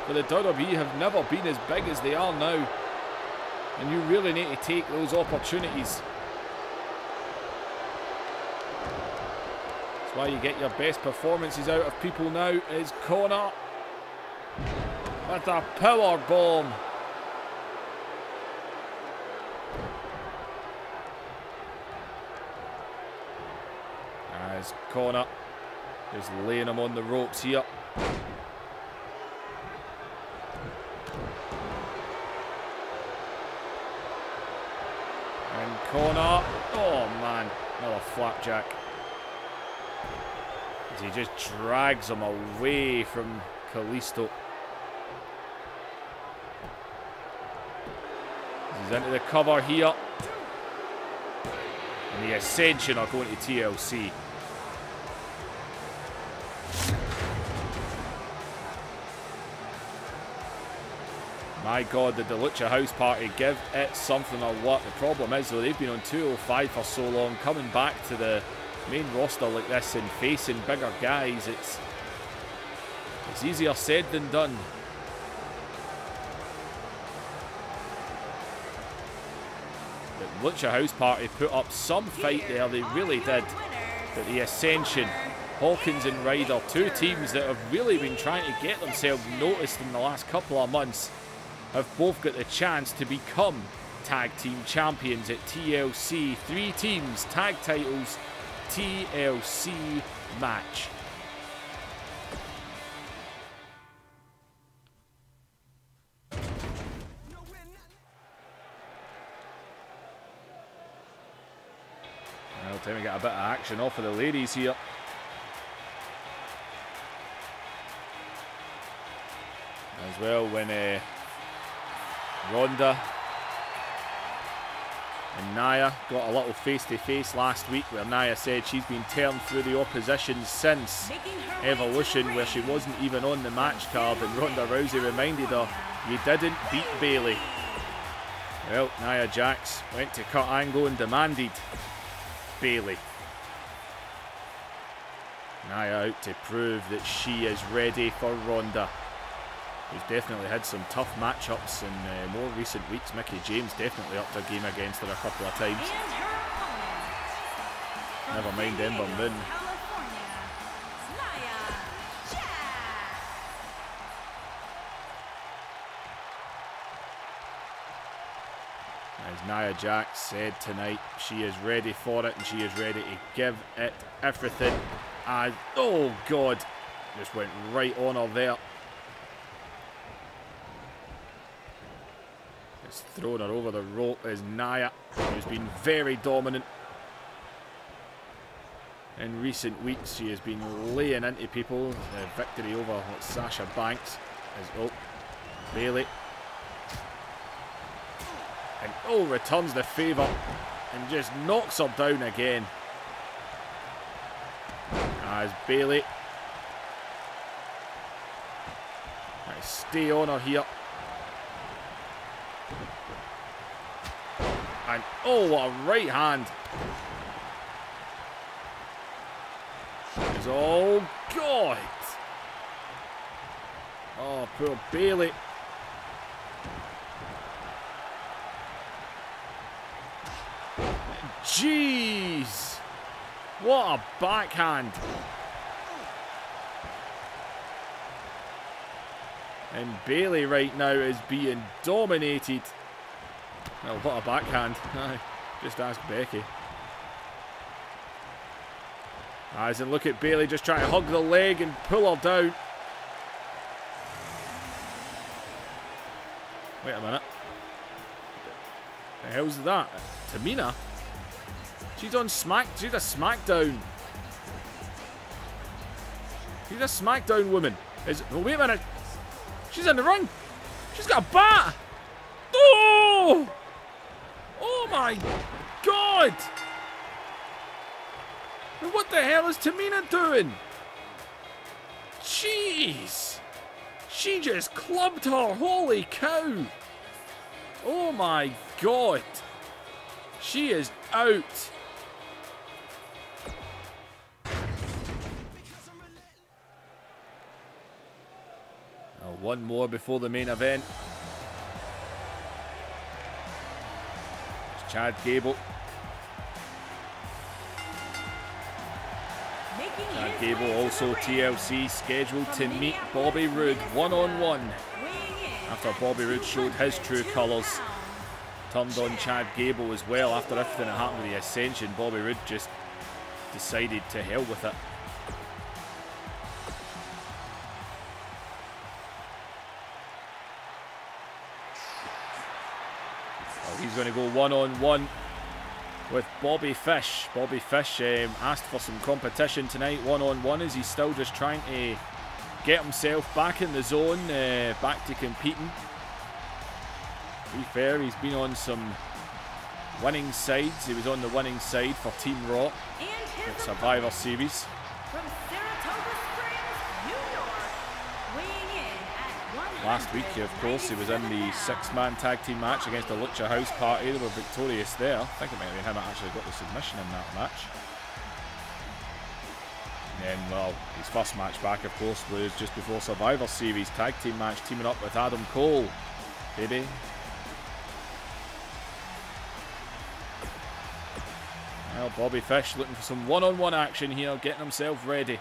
for the WWE have never been as big as they are now. And you really need to take those opportunities. That's why you get your best performances out of people now. Is Connor with a power bomb. As Connor just laying him on the ropes here. And Connor, oh man, another flapjack. As he just drags him away from Kalisto. He's into the cover here. And the Ascension are going to TLC. My God, did the Lucha House Party give it something or what? The problem is, though, they've been on 205 for so long. Coming back to the main roster like this and facing bigger guys, it's easier said than done. The Lucha House Party put up some fight there, they really did. But the Ascension, Hawkins and Ryder, two teams that have really been trying to get themselves noticed in the last couple of months, have both got the chance to become tag team champions at TLC. 3 teams, tag titles, TLC match. Well, time to get a bit of action off of the ladies here. As well, when Ronda and Naya got a little face-to-face last week, where Naya said she's been turned through the opposition since Evolution, where she wasn't even on the match card, and Ronda Rousey reminded her, you didn't beat Bayley. Well, Naya Jax went to Kurt Angle and demanded Bayley. Naya out to prove that she is ready for Ronda. We've definitely had some tough matchups in more recent weeks. Mickie James definitely upped her game against her a couple of times. Never mind Ember Moon. As Nia Jax said tonight, she is ready for it and she is ready to give it everything. And oh God, just went right on her there. Just throwing her over the rope is Nia, who's been very dominant in recent weeks. She has been laying into people. The victory over Sasha Banks is, oh, Bayley. And oh, returns the favour and just knocks her down again. As Bayley. Stay on her here. And oh, what a right hand. Oh, God. Oh, poor Bayley. Jeez. What a backhand. And Bayley right now is being dominated. Well, what a backhand. Just ask Becky. As in, look at Bayley just trying to hug the leg and pull her down. Wait a minute. The hell's that? Tamina? She's on she's a SmackDown. She's a SmackDown woman. Oh, wait a minute. She's in the ring. She's got a bat. Oh! Oh my God! What the hell is Tamina doing? Jeez! She just clubbed her. Holy cow! Oh my God! She is out. One more before the main event. It's Chad Gable. Chad Gable also TLC scheduled to meet Bobby Roode one-on-one after Bobby Roode showed his true colours. Turned on Chad Gable as well after everything that happened with the Ascension. Bobby Roode just decided to hell with it. He's going to go one-on-one with Bobby Fish. Bobby Fish asked for some competition tonight, one-on-one, as he's still just trying to get himself back in the zone, back to competing. To be fair, he's been on some winning sides. He was on the winning side for Team Raw at Survivor Series. Last week, of course, he was in the 6-man tag team match against the Lucha House Party. They were victorious there. I think it might have been him that actually got the submission in that match. And then, well, his first match back, of course, was just before Survivor Series tag team match, teaming up with Adam Cole. Baby. Well, Bobby Fish looking for some one-on-one action here, getting himself ready.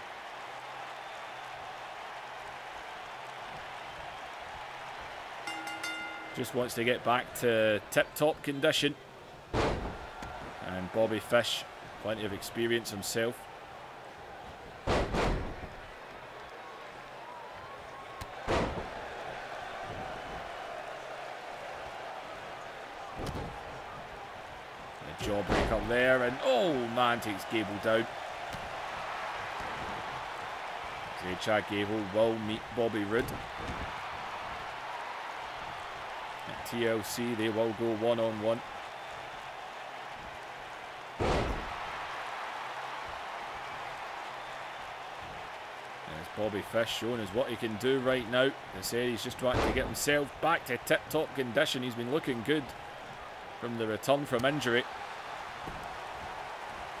Just wants to get back to tip-top condition. And Bobby Fish, plenty of experience himself. The jawbreaker there, and oh man, takes Gable down. So Chad Gable will meet Bobby Roode. TLC, they will go one-on-one. There's Bobby Fish showing us what he can do right now. They say he's just trying to get himself back to tip-top condition. He's been looking good from the return from injury.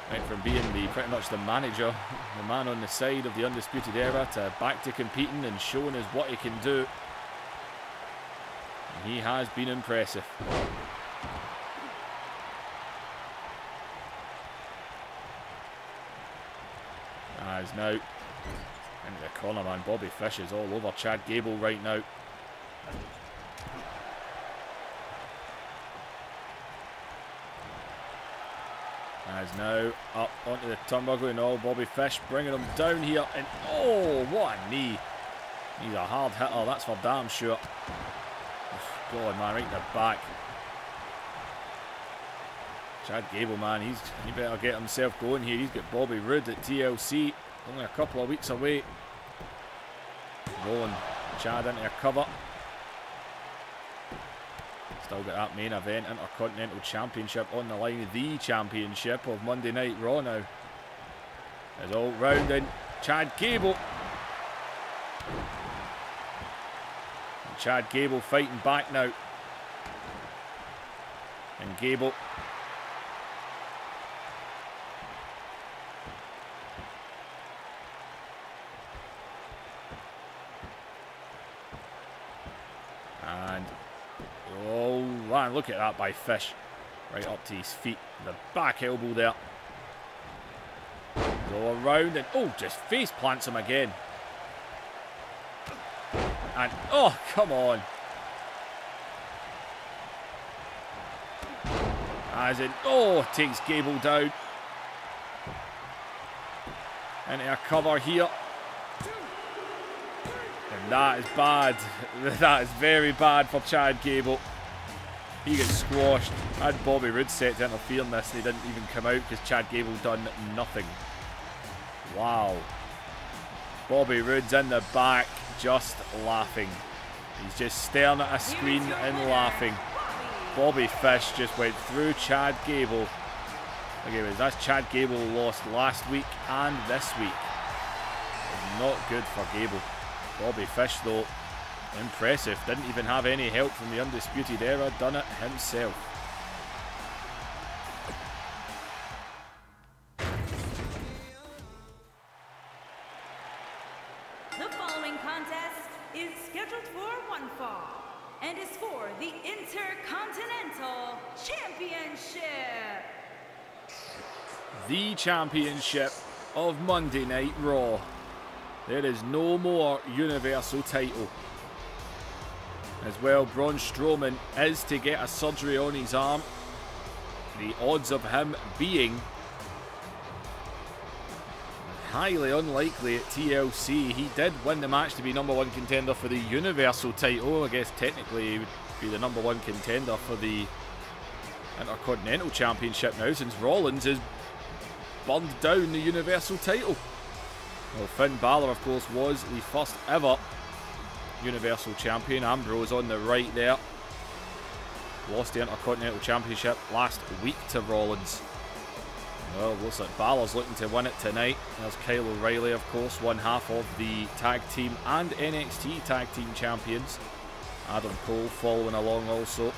Went from being pretty much the manager, the man on the side of the Undisputed Era, to back to competing and showing us what he can do. He has been impressive. As now into the corner, man. Bobby Fish is all over Chad Gable right now. As now up onto the turnbuckle and all. Bobby Fish bringing him down here, and oh, what a knee! He's a hard hitter, that's for damn sure. God, man, right in the back. Chad Gable, man, he better get himself going here. He's got Bobby Roode at TLC, only a couple of weeks away. Rolling Chad into a cover. Still got that main event, Intercontinental Championship on the line. The championship of Monday Night Raw now. As all rounding Chad Gable. Chad Gable fighting back now. And Gable. And oh man, look at that by Fish. Right up to his feet. The back elbow there. Go around and oh, just face plants him again. And, oh, come on. As in, oh, takes Gable down. Into a cover here. And that is bad. That is very bad for Chad Gable. He gets squashed. Had Bobby Roode set to interfere in this, and he didn't even come out because Chad Gable done nothing. Wow. Bobby Roode's in the back, just laughing. He's just staring at a screen and laughing. Bobby Fish just went through Chad Gable. Okay, that's Chad Gable lost last week and this week. Not good for Gable. Bobby Fish, though, impressive. Didn't even have any help from the Undisputed Era. Done it himself. The following contest is scheduled for one fall and is for the Intercontinental Championship. The championship of Monday Night Raw. There is no more Universal title. As well, Braun Strowman is to get a surgery on his arm. The odds of him being highly unlikely at TLC. He did win the match to be #1 contender for the Universal title. I guess technically he would be the #1 contender for the Intercontinental Championship now, since Rollins has burned down the Universal title. Well, Finn Balor, of course, was the first ever Universal Champion. Ambrose on the right there. Lost the Intercontinental Championship last week to Rollins. Well, looks like Balor's looking to win it tonight. There's Kyle O'Reilly, of course, one half of the Tag Team and NXT Tag Team Champions. Adam Cole following along also.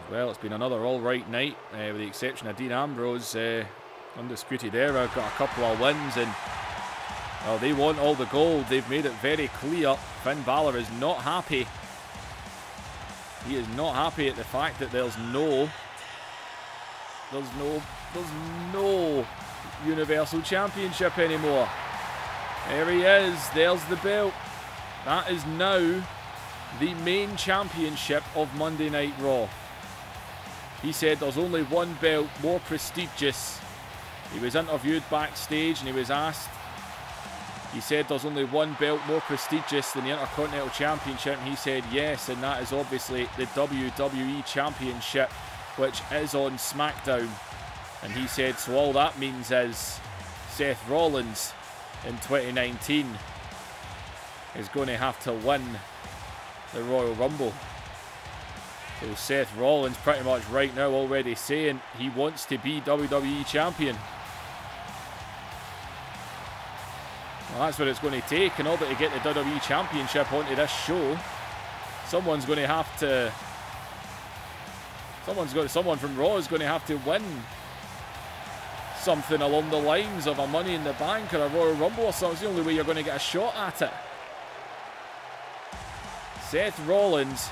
Well, it's been another alright night, with the exception of Dean Ambrose. Undisputed Era got a couple of wins, and well, they want all the gold. They've made it very clear. Finn Balor is not happy. He is not happy at the fact that there's no Universal Championship anymore. There he is. There's the belt. That is now the main championship of Monday Night Raw. He said there's only one belt more prestigious. He was interviewed backstage and he was asked. He said there's only one belt more prestigious than the Intercontinental Championship, and he said yes, and that is obviously the WWE Championship, which is on SmackDown. And he said, so all that means is Seth Rollins in 2019 is going to have to win the Royal Rumble. So Seth Rollins pretty much right now already saying he wants to be WWE Champion. Well, that's what it's going to take in order to get the WWE Championship onto this show. Someone from Raw is going to have to win something along the lines of a Money in the Bank or a Royal Rumble or something. It's the only way you're going to get a shot at it. Seth Rollins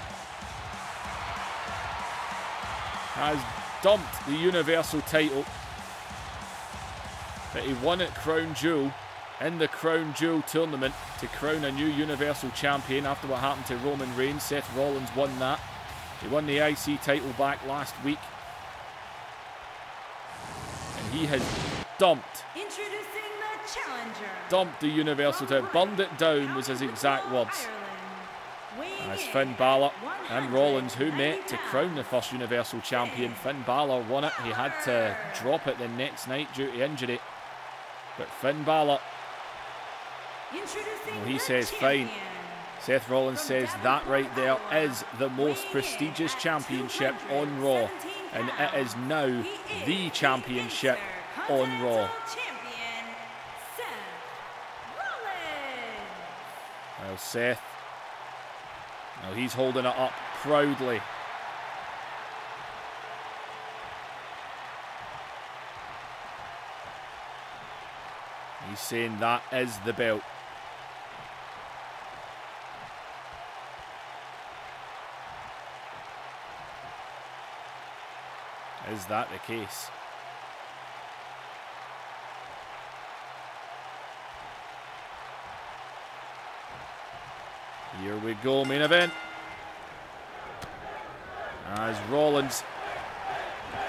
has dumped the Universal title that he won at Crown Jewel in the Crown Jewel tournament to crown a new Universal Champion after what happened to Roman Reigns. Seth Rollins won that. He won the IC title back last week. And he has dumped the Universal title. Burned it down was his exact words. As Finn Balor and Rollins, who met to crown the first Universal Champion. Finn Balor won it. He had to drop it the next night due to injury. But Finn Balor, well, he says fine. Seth Rollins says that right there is the most prestigious championship on Raw. And it is now the championship on Raw. Well, Seth, now he's holding it up proudly. He's saying that is the belt. Is that the case? Here we go, main event. As Rollins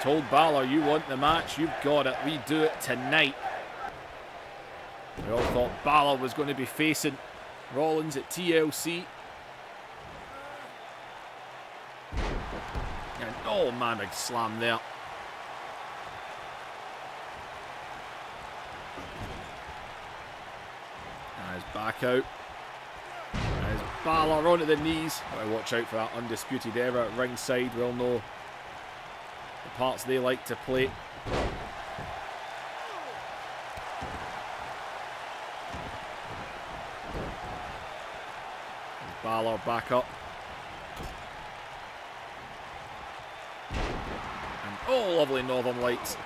told Balor, you want the match, you've got it, we do it tonight. We all thought Balor was going to be facing Rollins at TLC. Oh man, big slam there. He's back out. There's Balor onto the knees. Gotta watch out for that Undisputed Era at ringside. We'll know the parts they like to play. There's Balor back up. And oh, lovely Northern Lights.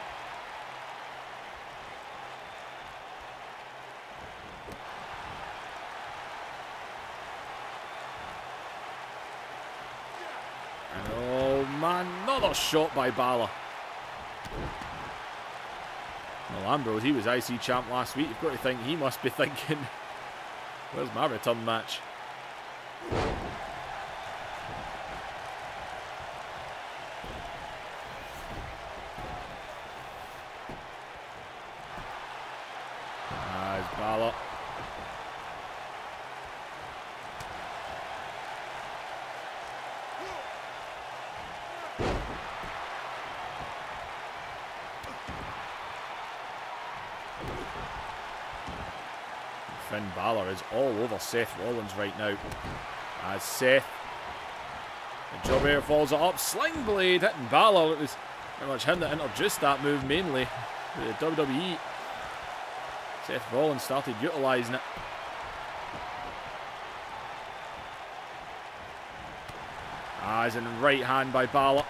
Another shot by Balor. Well, Ambrose, he was IC champ last week. You've got to think he must be thinking, where's my return match? There's Balor. Finn Balor is all over Seth Rollins right now. As Seth, the job here falls up, sling blade hitting Balor. It was pretty much him that introduced that move mainly to the WWE. Seth Rollins started utilising it. As in right hand by Balor.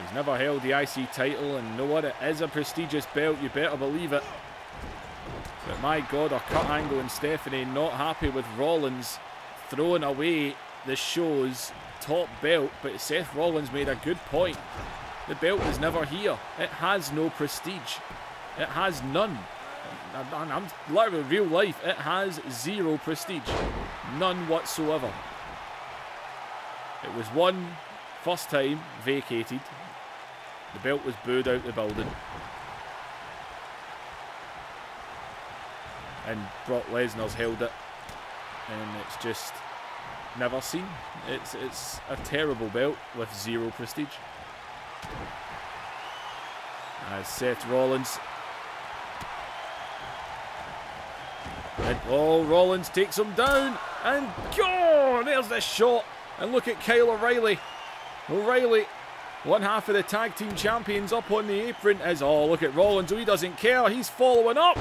He's never held the IC title, and know what, it is a prestigious belt, you better believe it. But my God, are Kurt Angle and Stephanie not happy with Rollins throwing away the show's top belt? But Seth Rollins made a good point. The belt is never here. It has no prestige. It has none. And I'm literally real life. It has zero prestige. None whatsoever. It was won first time, vacated. The belt was booed out the building. And Brock Lesnar's held it, and it's just never seen. It's a terrible belt with zero prestige. As Seth Rollins, and oh, Rollins takes him down, and go! There's the shot, and look at Kyle O'Reilly. O'Reilly, one half of the tag team champions, up on the apron. As oh, look at Rollins, oh, he doesn't care. He's following up.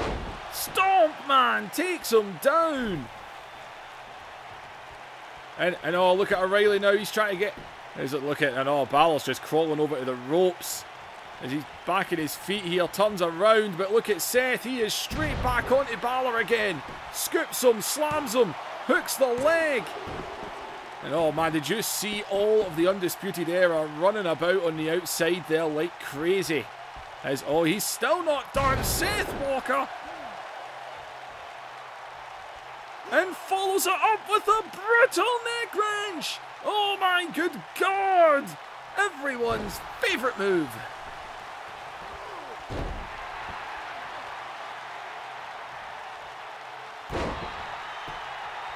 Stomp, man, takes him down. And oh, look at O'Reilly now. He's trying to get. Look at, and oh, Balor's just crawling over to the ropes as he's back at his feet here. Turns around, but look at Seth. He is straight back onto Balor again. Scoops him, slams him, hooks the leg. And oh man, did you see all of the Undisputed Era running about on the outside there like crazy? As oh, he's still not done. Seth Walker. And follows it up with a brutal neck wrench. Oh my good God. Everyone's favourite move.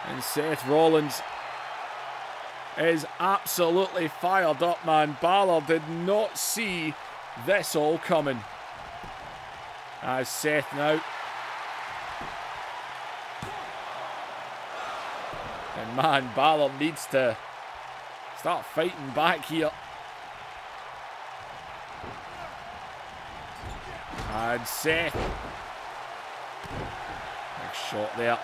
And Seth Rollins is absolutely fired up, man. Balor did not see this all coming. As Seth now. And man, Balor needs to start fighting back here. And Seth. Big shot there.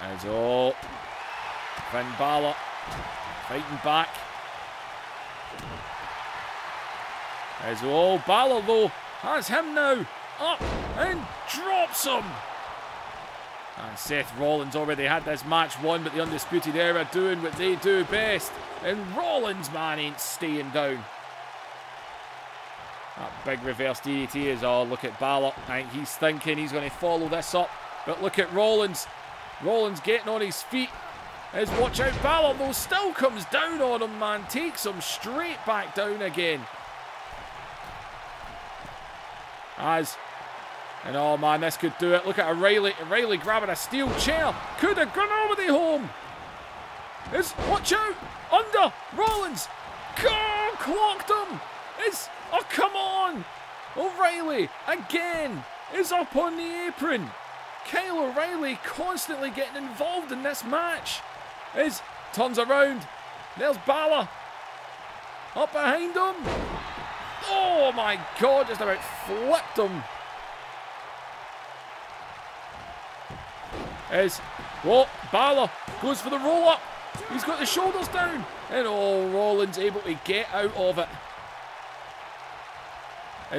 As oh, Finn Balor fighting back. As oh, Balor though has him now up and drops him. And Seth Rollins already had this match won, but the Undisputed Era doing what they do best. And Rollins, man, ain't staying down. That big reverse DDT is all. Look at Balor. I think he's thinking he's going to follow this up. But look at Rollins. Rollins getting on his feet. As watch out, Balor though still comes down on him, man. Takes him straight back down again. And oh man, this could do it. Look at Riley grabbing a steel chair. Could have gone over the home. Watch out. Under. Rollins. Oh, clocked him. Oh, come on. O'Reilly again is up on the apron. Kyle O'Reilly constantly getting involved in this match. Turns around. There's Balor. Up behind him. Oh my God, just about flipped him. Balor goes for the roll up. He's got the shoulders down. And Rollins able to get out of it.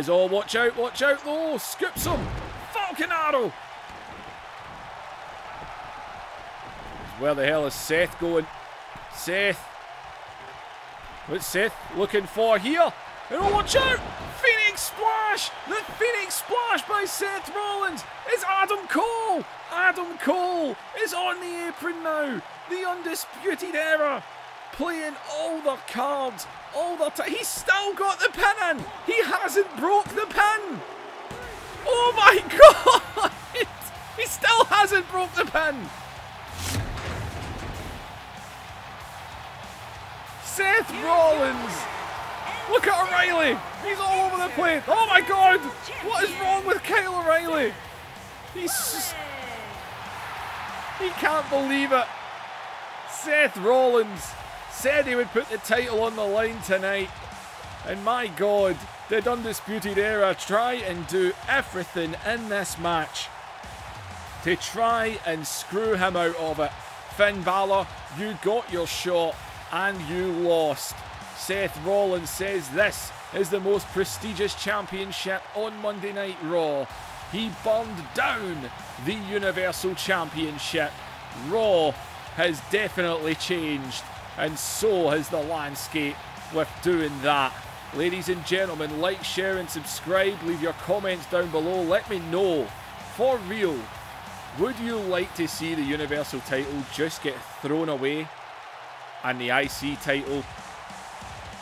Watch out. Oh, scoops him. Falcon Arrow. Where the hell is Seth going? What's Seth looking for here? And watch out! Phoenix Splash! The Phoenix Splash by Seth Rollins! It's Adam Cole! Adam Cole is on the apron now! The Undisputed Era! Playing all their cards, all their time. He's still got the pin in! He hasn't broke the pin! Oh my God! He still hasn't broke the pin! Seth Rollins! Look at O'Reilly! He's all over the place! Oh my God! What is wrong with Kyle O'Reilly? He can't believe it! Seth Rollins said he would put the title on the line tonight. And my God, did Undisputed Era try and do everything in this match to try and screw him out of it. Finn Balor, you got your shot and you lost. Seth Rollins says this is the most prestigious championship on Monday Night Raw. He burned down the Universal Championship. Raw has definitely changed, and so has the landscape with doing that. Ladies and gentlemen, like, share and subscribe. Leave your comments down below. Let me know, for real, would you like to see the Universal title just get thrown away and the IC title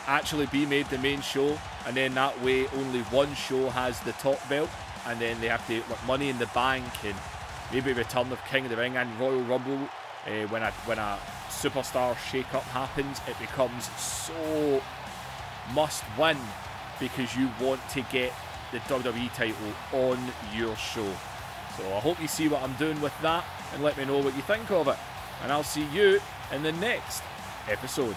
actually be made the main show, and then that way only one show has the top belt, and then they have to, like, Money in the Bank and maybe return of King of the Ring and Royal Rumble, when a superstar shake-up happens, it becomes so must win because you want to get the WWE title on your show. So I hope you see what I'm doing with that and let me know what you think of it, and I'll see you in the next episode.